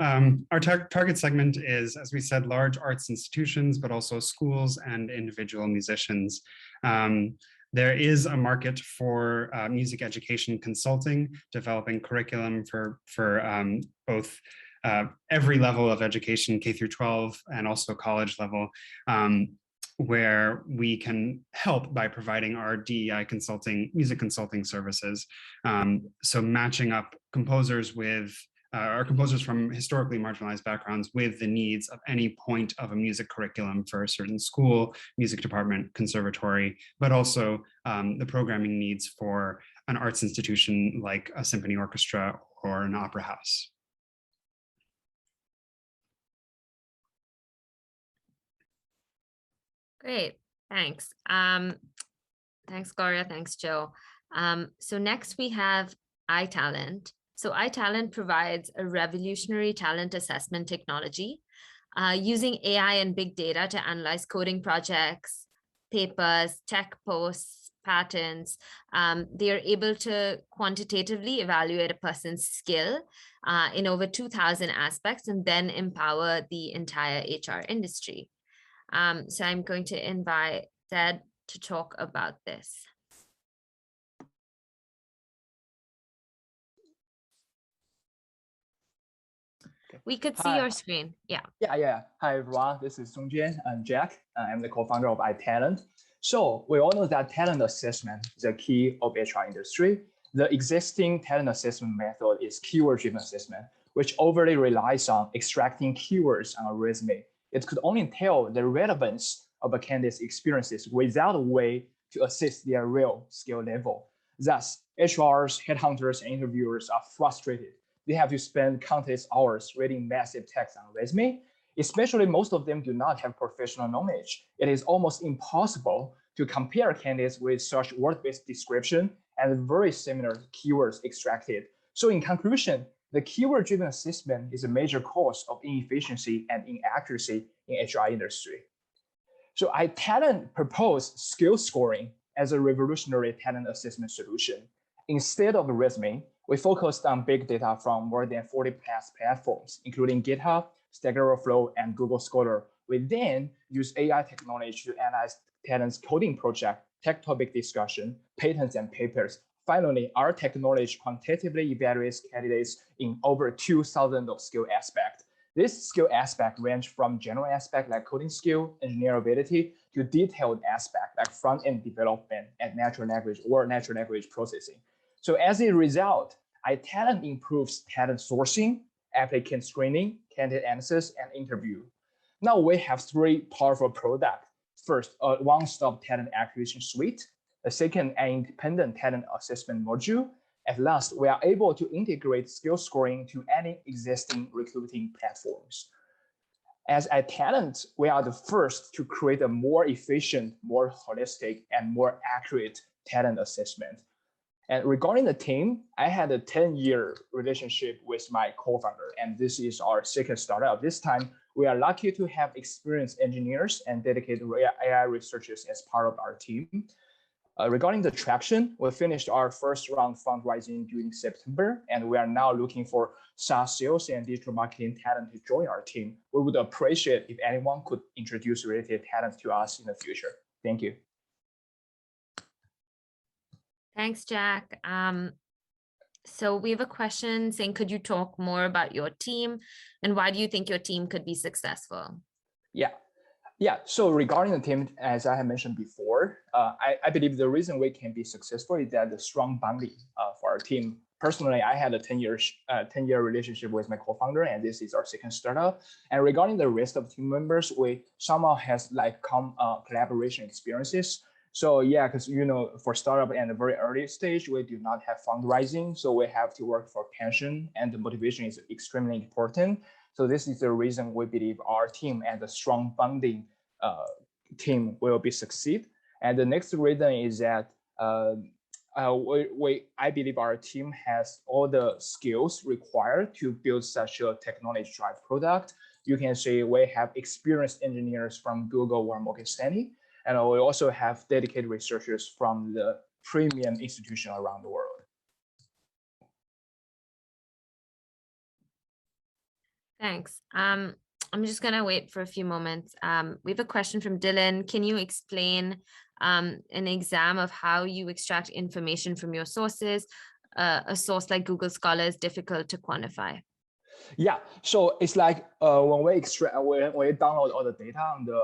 our target segment is, as we said, large arts institutions, but also schools and individual musicians. There is a market for music education consulting, developing curriculum for both every level of education, K through 12, and also college level, where we can help by providing our DEI consulting, music consulting services. So matching up composers with composers from historically marginalized backgrounds with the needs of any point of a music curriculum for a certain school, music department, conservatory, but also the programming needs for an arts institution like a symphony orchestra or an opera house. Great, thanks. Thanks, Gloria. Thanks, Joe. So next we have iTalent. So iTalent provides a revolutionary talent assessment technology using AI and big data to analyze coding projects, papers, tech posts, patents. They are able to quantitatively evaluate a person's skill in over 2,000 aspects and then empower the entire HR industry. So I'm going to invite Ted to talk about this. We could see your screen. Yeah. Yeah. Hi, everyone. This is Songjian and Jack. I'm the co-founder of iTalent. So we all know that talent assessment is a key of HR industry. The existing talent assessment method is keyword-driven assessment, which overly relies on extracting keywords on a resume. It could only tell the relevance of a candidate's experiences without a way to assess their real skill level. Thus, HRs, headhunters, and interviewers are frustrated. They have to spend countless hours reading massive text on a resume, Especially most of them do not have professional knowledge. It is almost impossible to compare candidates with such word-based description and very similar keywords extracted. So in conclusion, the keyword-driven assessment is a major cause of inefficiency and inaccuracy in HR industry. So iTalent proposed skill scoring as a revolutionary talent assessment solution. Instead of a resume, we focused on big data from more than 40 plus platforms, including GitHub, Stack Overflow, and Google Scholar. We then use AI technology to analyze talent's coding project, tech topic discussion, patents, and papers. Finally, our technology quantitatively evaluates candidates in over 2,000 of skill aspects. This skill aspect range from general aspect like coding skill, engineer ability, to detailed aspect like front-end development and natural language processing. So as a result, iTalent improves talent sourcing, applicant screening, candidate answers, and interview. Now we have three powerful products. First, a one-stop talent acquisition suite. The second, an independent talent assessment module. At last, we are able to integrate skill scoring to any existing recruiting platforms. As iTalent, we are the first to create a more efficient, more holistic, and more accurate talent assessment. And regarding the team, I had a 10-year relationship with my co-founder, and this is our second startup. This time, we are lucky to have experienced engineers and dedicated AI researchers as part of our team. Regarding the traction, we finished our first round fundraising during September, and we are now looking for SaaS sales and digital marketing talent to join our team. We would appreciate if anyone could introduce related talent to us in the future. Thank you. Thanks, Jack. So we have a question saying, could you talk more about your team and why do you think your team could be successful? Yeah. So regarding the team, as I have mentioned before, I believe the reason we can be successful is that the strong bonding for our team. Personally, I had a 10-year relationship with my co-founder, and this is our second startup. And regarding the rest of team members, we somehow has like collaboration experiences. So yeah, because for startup and the very early stage, we do not have fundraising, so we have to work for passion, and the motivation is extremely important. So this is the reason we believe our team and the strong bonding team will be succeed. And the next reason is that I believe our team has all the skills required to build such a technology drive product. You can say we have experienced engineers from Google or Morgan Stanley, and we also have dedicated researchers from the premium institution around the world. Thanks. I'm just going to wait for a few moments. We have a question from Dylan. Can you explain an exam of how you extract information from your sources? A source like Google Scholar is difficult to quantify. Yeah, so it's like when we download all the data on the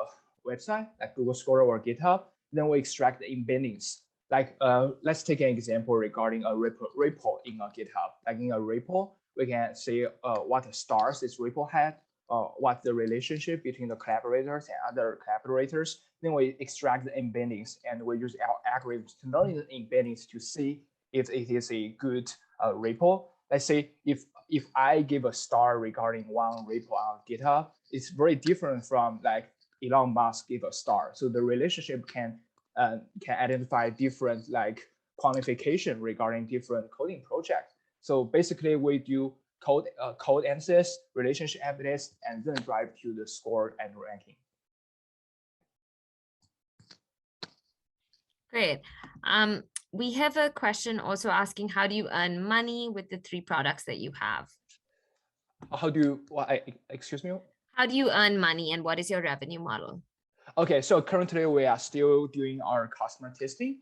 website, like Google Scholar or GitHub, then we extract the embeddings. Like let's take an example regarding a repo in a GitHub. Like in a repo, we can see what stars this repo had, what's the relationship between the collaborators and other collaborators. Then we extract the embeddings, and we use our algorithms to learn the embeddings to see if it is a good repo. Let's say if I give a star regarding one repo on GitHub, it's very different from like Elon Musk give a star. So the relationship can identify different like quantification regarding different coding projects. So basically, we do code answers, relationship evidence, and then drive to the score and ranking. Great. We have a question also asking, how do you earn money with the 3 products that you have? Excuse me? How do you earn money and what is your revenue model? Okay, so currently we are still doing our customer testing.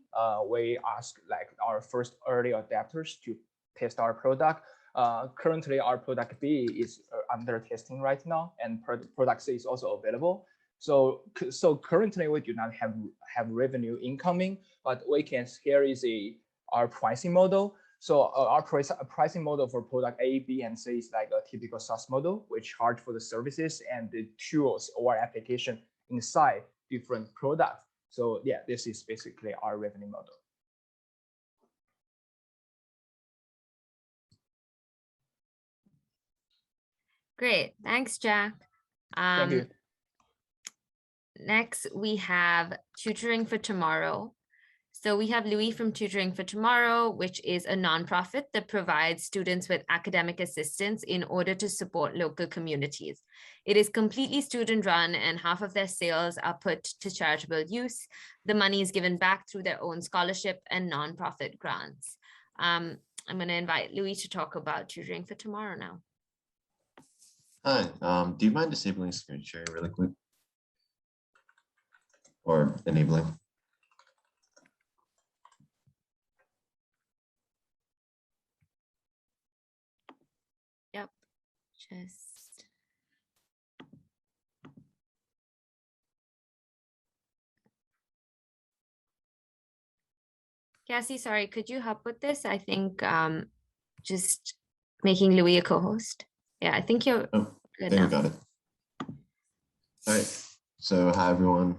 We ask like our first early adapters to test our product. Currently, our product B is under testing right now, and product C is also available. So currently we do not have revenue incoming, but here is our pricing model. So our pricing model for product A, B, and C is like a typical SaaS model. We charge for the services and the tools or application inside different products. So yeah, this is basically our revenue model. Great, thanks, Jack. Thank you. Next, we have Tutoring for Tomorrow. So we have Louis from Tutoring for Tomorrow, which is a nonprofit that provides students with academic assistance in order to support local communities. It is completely student run and half of their sales are put to charitable use. The money is given back through their own scholarship and nonprofit grants. I'm going to invite Louis to talk about Tutoring for Tomorrow now. Hi, do you mind disabling screen sharing really quick? Or enabling? Yep, just. Cassie, sorry, could you help with this? I think just making Louis a co-host. Yeah, I think you're Oh, good there now. we got it. All right, so hi everyone.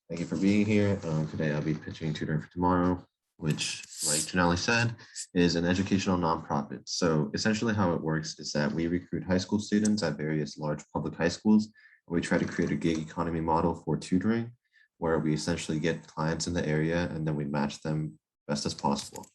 Thank you for being here. Today I'll be pitching Tutoring for Tomorrow, which, like Janelle said, is an educational nonprofit. So essentially how it works is that we recruit high school students at various large public high schools. And we try to create a gig economy model for tutoring, where we essentially get clients in the area and then we match them best as possible.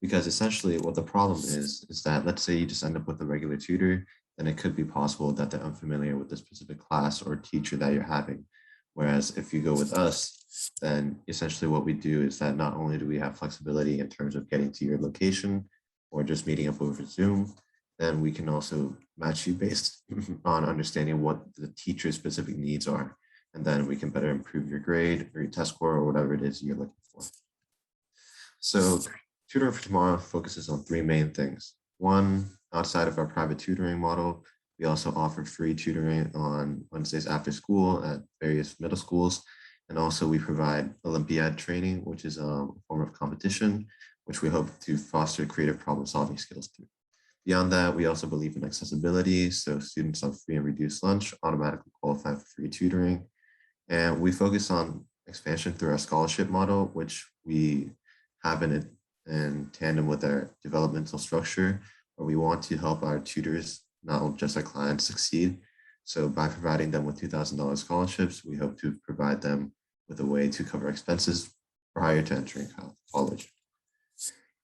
Because essentially what the problem is that let's say you just end up with a regular tutor, then it could be possible that they're unfamiliar with the specific class or teacher that you're having. Whereas if you go with us, then essentially what we do is that not only do we have flexibility in terms of getting to your location or just meeting up over Zoom, then we can also match you based on understanding what the teacher's specific needs are. And then we can better improve your grade or your test score or whatever it is you're looking for. So Tutoring for Tomorrow focuses on three main things. One, outside of our private tutoring model, we also offer free tutoring on Wednesdays after school at various middle schools. And also we provide Olympiad training, which is a form of competition, which we hope to foster creative problem solving skills through. Beyond that, we also believe in accessibility. So students on free and reduced lunch automatically qualify for free tutoring. And we focus on expansion through our scholarship model, which we have in tandem with our developmental structure, where we want to help our tutors, not just our clients, succeed. So by providing them with $2,000 scholarships, we hope to provide them with a way to cover expenses prior to entering college.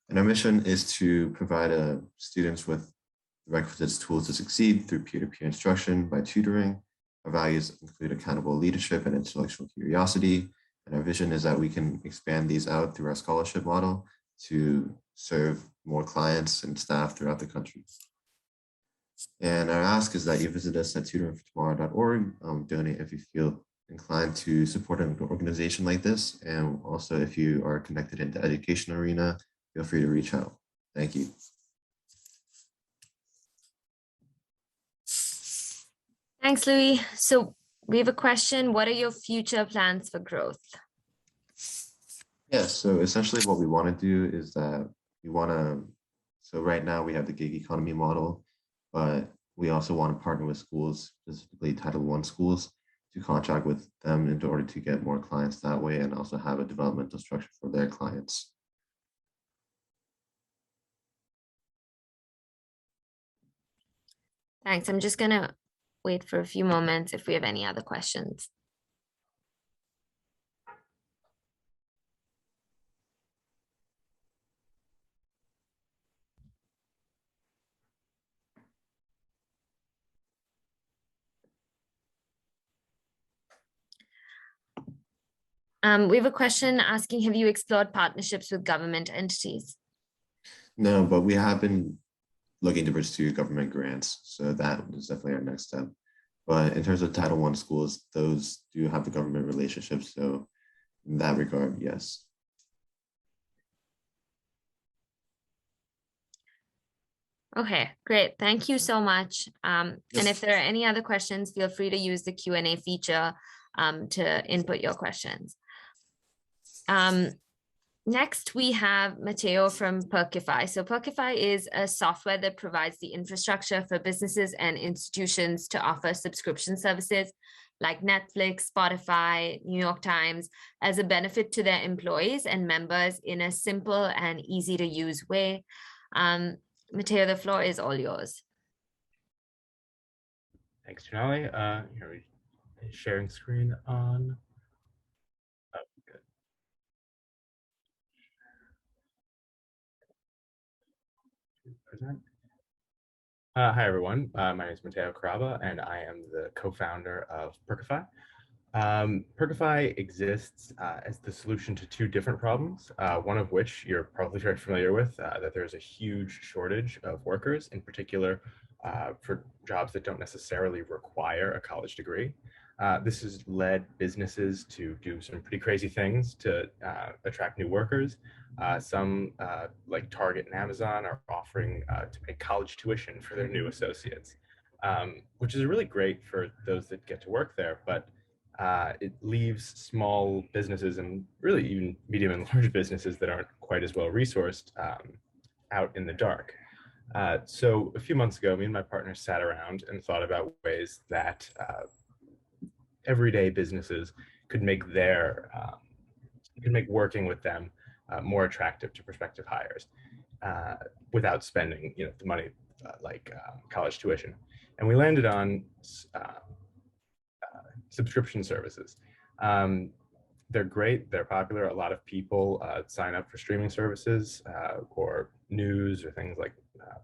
And our mission is to provide students with the requisite tools to succeed through peer-to-peer instruction by tutoring. Our values include accountable leadership and intellectual curiosity. And our vision is that we can expand these out through our scholarship model to serve more clients and staff throughout the country. And our ask is that you visit us at tutoringfortomorrow.org, donate if you feel inclined to support an organization like this. And also if you are connected in the education arena, feel free to reach out. Thank you. Thanks, Louis. So we have a question. What are your future plans for growth? Yeah, so essentially what we want to do is that we want to, so right now we have the gig economy model, but we also want to partner with schools, specifically Title I schools, to contract with them in order to get more clients that way and also have a developmental structure for their clients. Thanks. I'm just going to wait for a few moments if we have any other questions. We have a question asking, have you explored partnerships with government entities? No, but we have been looking to pursue government grants. So that is definitely our next step. But in terms of Title I schools, those do have the government relationships. So in that regard, yes. Okay, great. Thank you so much. And if there are any other questions, feel free to use the Q&A feature to input your questions. Next, we have Matteo from Perkify. So Perkify is a software that provides the infrastructure for businesses and institutions to offer subscription services like Netflix, Spotify, New York Times, as a benefit to their employees and members in a simple and easy to use way. Matteo, the floor is all yours. Thanks, Janelle. Here we sharing screen on. Oh, good. Present. Hi, everyone. My name is Mateo Caraba, and I am the co-founder of Perkify. Perkify exists as the solution to two different problems, one of which you're probably very familiar with, that there's a huge shortage of workers, in particular for jobs that don't necessarily require a college degree. This has led businesses to do some pretty crazy things to attract new workers. Some, like Target and Amazon, are offering to pay college tuition for their new associates, which is really great for those that get to work there, but it leaves small businesses and really even medium and large businesses that aren't quite as well resourced out in the dark. So a few months ago, me and my partner sat around and thought about ways that everyday businesses could make working with them more attractive to prospective hires without spending the money like college tuition. And we landed on subscription services. They're great, they're popular. A lot of people sign up for streaming services or news or things like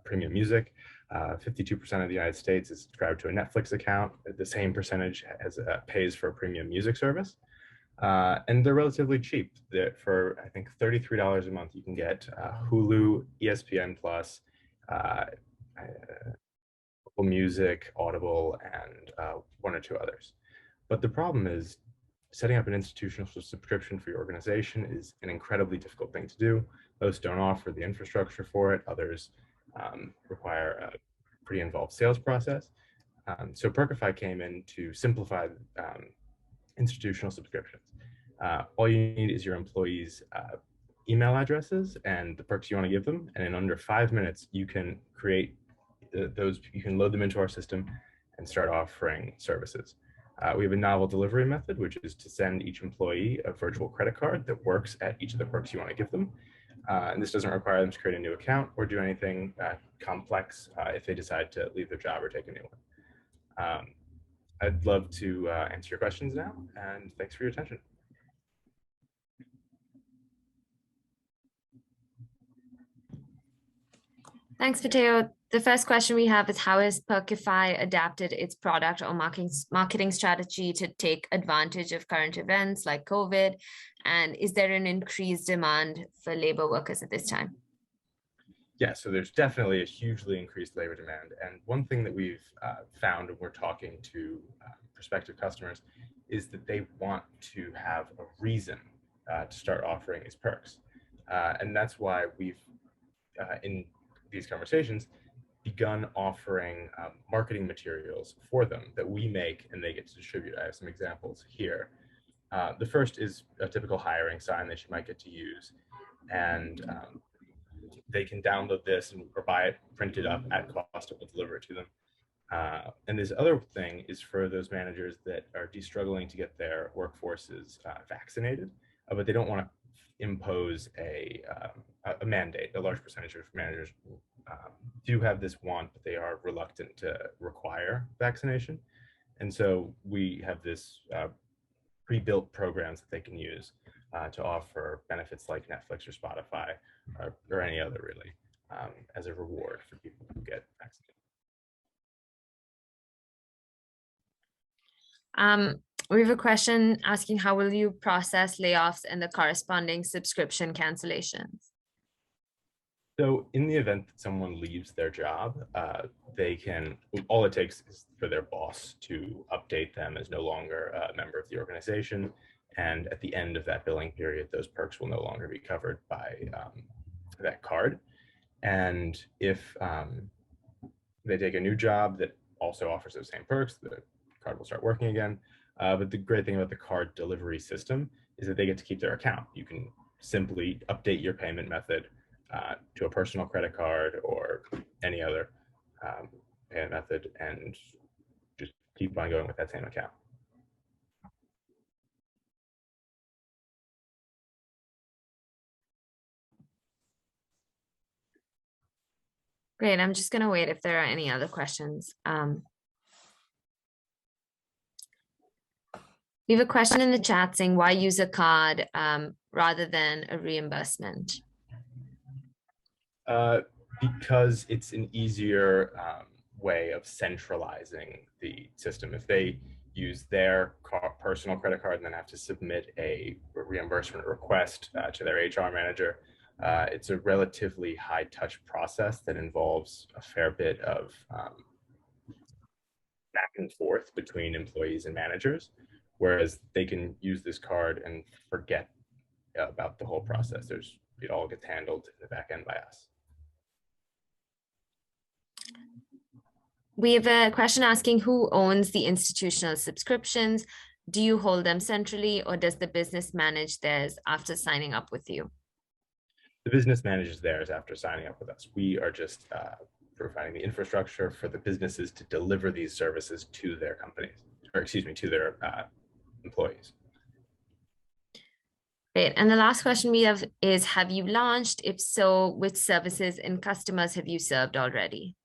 premium music. 52% of the United States is subscribed to a Netflix account. The same percentage pays for a premium music service. And they're relatively cheap. For, I think, $33 a month, you can get Hulu, ESPN+, Apple Music, Audible, and one or two others. But the problem is setting up an institutional subscription for your organization is an incredibly difficult thing to do. Most don't offer the infrastructure for it. Others require a pretty involved sales process. So Perkify came in to simplify institutional subscriptions. All you need is your employees' email addresses and the perks you want to give them. And in under 5 minutes, you can create you can load them into our system and start offering services. We have a novel delivery method, which is to send each employee a virtual credit card that works at each of the perks you want to give them. And this doesn't require them to create a new account or do anything complex if they decide to leave their job or take a new one. I'd love to answer your questions now, and thanks for your attention. Thanks, Mateo. The first question we have is, how has Perkify adapted its product or marketing strategy to take advantage of current events like COVID? And is there an increased demand for labor workers at this time? Yeah, so there's definitely a hugely increased labor demand. And one thing that we've found when we're talking to prospective customers is that they want to have a reason to start offering these perks. And that's why we've, in these conversations, begun offering marketing materials for them that we make and they get to distribute. I have some examples here. The first is a typical hiring sign that you might get to use. And they can download this or buy it printed up at cost, and we'll deliver it to them. And this other thing is for those managers that are struggling to get their workforces vaccinated, but they don't want to impose a mandate. A large percentage of managers do have this want, but they are reluctant to require vaccination. And so we have this pre-built programs that they can use to offer benefits like Netflix or Spotify or any other really as a reward for people who get vaccinated. We have a question asking, how will you process layoffs and the corresponding subscription cancellations? So in the event that someone leaves their job, they can, all it takes is for their boss to update them as no longer a member of the organization. And at the end of that billing period, those perks will no longer be covered by that card. And if they take a new job that also offers those same perks, the card will start working again. But the great thing about the card delivery system is that they get to keep their account. You can simply update your payment method to a personal credit card or any other payment method and just keep on going with that same account. Great. I'm just going to wait if there are any other questions. We have a question in the chat saying why use a card rather than a reimbursement? Because it's an easier way of centralizing the system. If they use their personal credit card and then have to submit a reimbursement request to their HR manager, it's a relatively high touch process that involves a fair bit of back and forth between employees and managers, whereas they can use this card and forget about the whole process. It all gets handled in the back end by us. We have a question asking who owns the institutional subscriptions? Do you hold them centrally or does the business manage theirs after signing up with you? The business manages theirs after signing up with us. We are just providing the infrastructure for the businesses to deliver these services to their companies, or excuse me, to their employees. Great. And the last question we have is, have you launched? If so, which services and customers have you served already?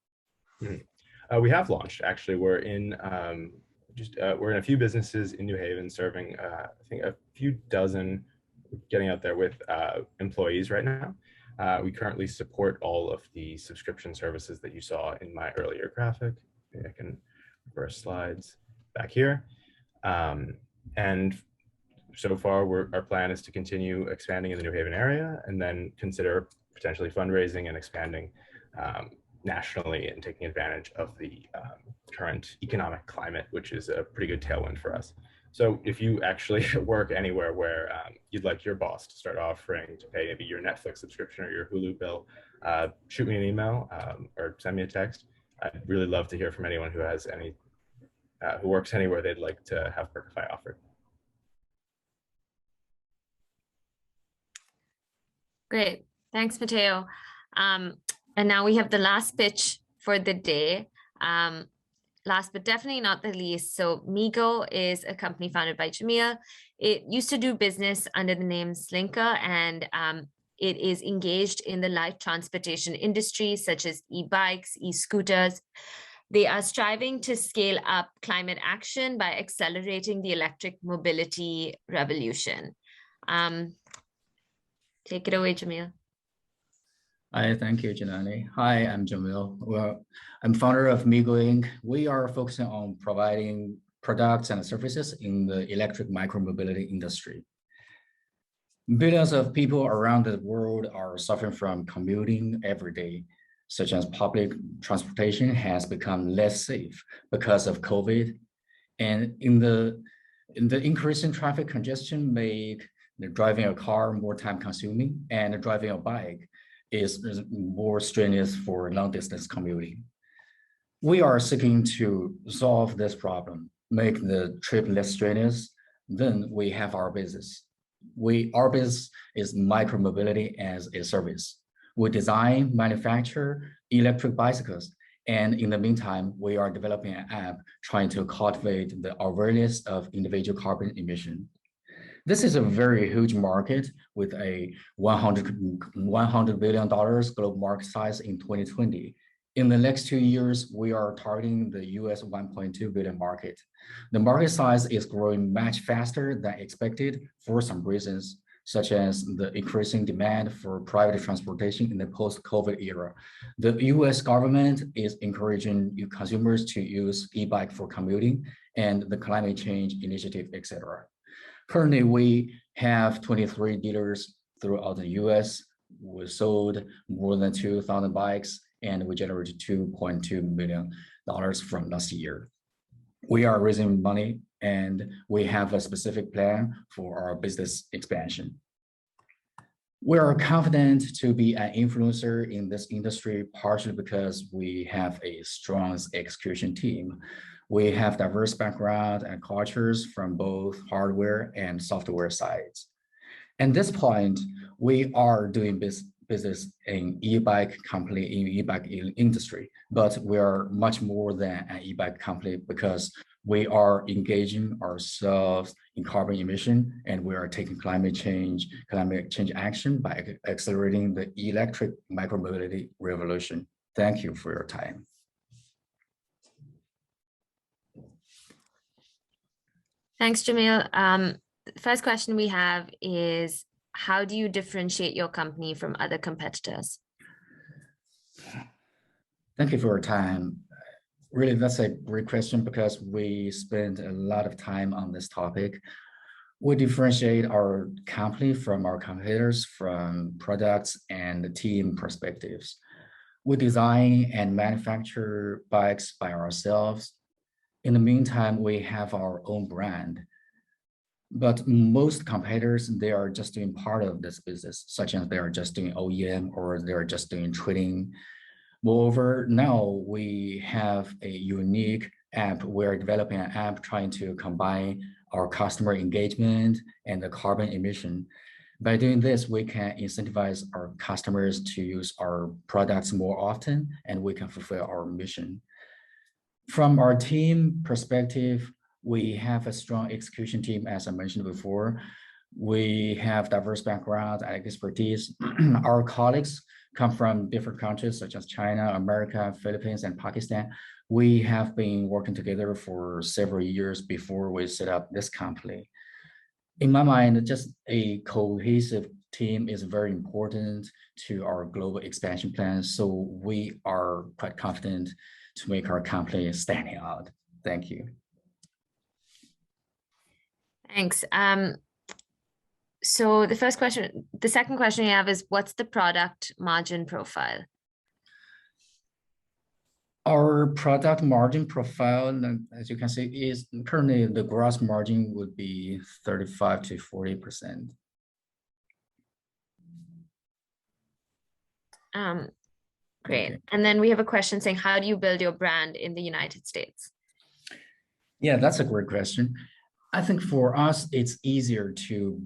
We have launched. Actually, we're in we're in a few businesses in New Haven, serving I think a few dozen, getting out there with employees right now. We currently support all of the subscription services that you saw in my earlier graphic. Maybe I can reverse slides back here. And so far, our plan is to continue expanding in the New Haven area and then consider potentially fundraising and expanding nationally and taking advantage of the current economic climate, which is a pretty good tailwind for us. So if you actually work anywhere where you'd like your boss to start offering to pay maybe your Netflix subscription or your Hulu bill, shoot me an email or send me a text. I'd really love to hear from anyone who has any, who works anywhere they'd like to have Perkify offered. Great. Thanks, Mateo. And now we have the last pitch for the day. Last but definitely not the least. So Migo is a company founded by Jamil. It used to do business under the name Slinker, and it is engaged in the light transportation industry, such as e-bikes, e-scooters. They are striving to scale up climate action by accelerating the electric mobility revolution. Take it away, Jamil. Hi, thank you, Janani. Hi, I'm Jamil. Well, I'm founder of Migo Inc. We are focusing on providing products and services in the electric micromobility industry. Billions of people around the world are suffering from commuting every day, such as public transportation has become less safe because of COVID. And in the increase in traffic congestion make driving a car more time consuming, and driving a bike is more strenuous for long distance commuting. We are seeking to solve this problem, make the trip less strenuous. Then we have our business. Our business is micromobility as a service. We design, manufacture electric bicycles. And in the meantime, we are developing an app trying to cultivate the awareness of individual carbon emission. This is a very huge market with a $100 billion global market size in 2020. In the next 2 years, we are targeting the US $1.2 billion market. The market size is growing much faster than expected for some reasons, such as the increasing demand for private transportation in the post-COVID era. The US government is encouraging consumers to use e-bike for commuting and the climate change initiative, etc. Currently, we have 23 dealers throughout the US. We sold more than 2,000 bikes, and we generated $2.2 million from last year. We are raising money, and we have a specific plan for our business expansion. We are confident to be an influencer in this industry, partially because we have a strong execution team. We have diverse background and cultures from both hardware and software sides. At this point, we are doing business in e-bike company in e-bike industry, but we are much more than an e-bike company because we are engaging ourselves in carbon emission, and we are taking climate change action by accelerating the electric micromobility revolution. Thank you for your time. Thanks, Jamil. The first question we have is, how do you differentiate your company from other competitors? Thank you for your time. Really, that's a great question because we spend a lot of time on this topic. We differentiate our company from our competitors from products and team perspectives. We design and manufacture bikes by ourselves. In the meantime, we have our own brand. But most competitors, they are just doing part of this business, such as they are just doing OEM or they're just doing trading. Moreover, now we have a unique app. We're developing an app trying to combine our customer engagement and the carbon emission. By doing this, we can incentivize our customers to use our products more often, and we can fulfill our mission. From our team perspective, we have a strong execution team, as I mentioned before. We have diverse backgrounds and expertise. Our colleagues come from different countries such as China, America, Philippines, and Pakistan. We have been working together for several years before we set up this company. In my mind, just a cohesive team is very important to our global expansion plan. So we are quite confident to make our company standing out. Thank you. Thanks. So the second question you have is, what's the product margin profile? Our product margin profile, as you can see, is currently the gross margin would be 35 to 40%. Great. Okay. And then we have a question saying, how do you build your brand in the United States? Yeah, that's a great question. I think for us, it's easier to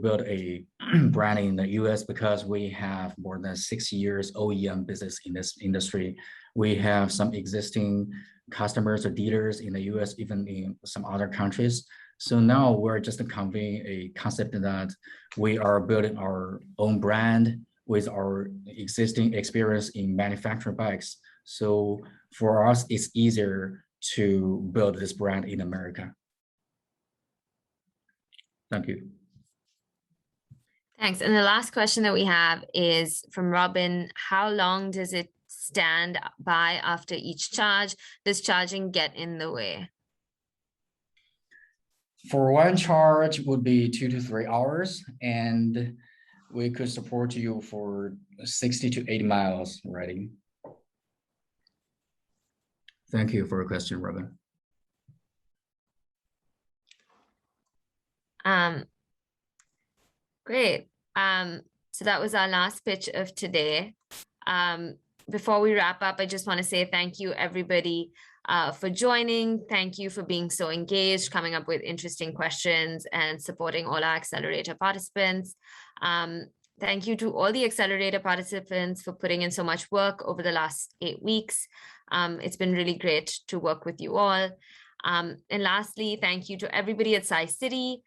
build a brand in the US because we have more than 6 years OEM business in this industry. We have some existing customers or dealers in the US, even in some other countries. So now we're just conveying a concept that we are building our own brand with our existing experience in manufacturing bikes. So for us, it's easier to build this brand in America. Thank you. Thanks. And the last question that we have is from Robin. How long does it stand by after each charge? Does charging get in the way? For one charge would be 2 to 3 hours, and we could support you for 60 to 80 miles riding. Thank you for your question, Robin. Great. So that was our last pitch of today. Before we wrap up, I just want to say thank you, everybody, for joining. Thank you for being so engaged, coming up with interesting questions and supporting all our accelerator participants. Thank you to all the accelerator participants for putting in so much work over the last 8 weeks. It's been really great to work with you all. And lastly, thank you to everybody at SciCity,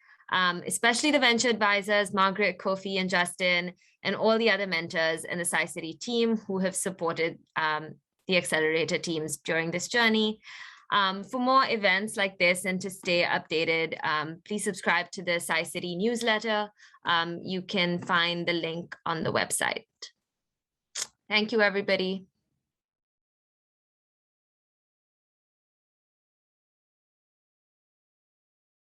especially the venture advisors, Margaret, Kofi, and Justin, and all the other mentors in the SciCity team who have supported the accelerator teams during this journey. For more events like this and to stay updated, please subscribe to the SciCity newsletter. You can find the link on the website. Thank you, everybody.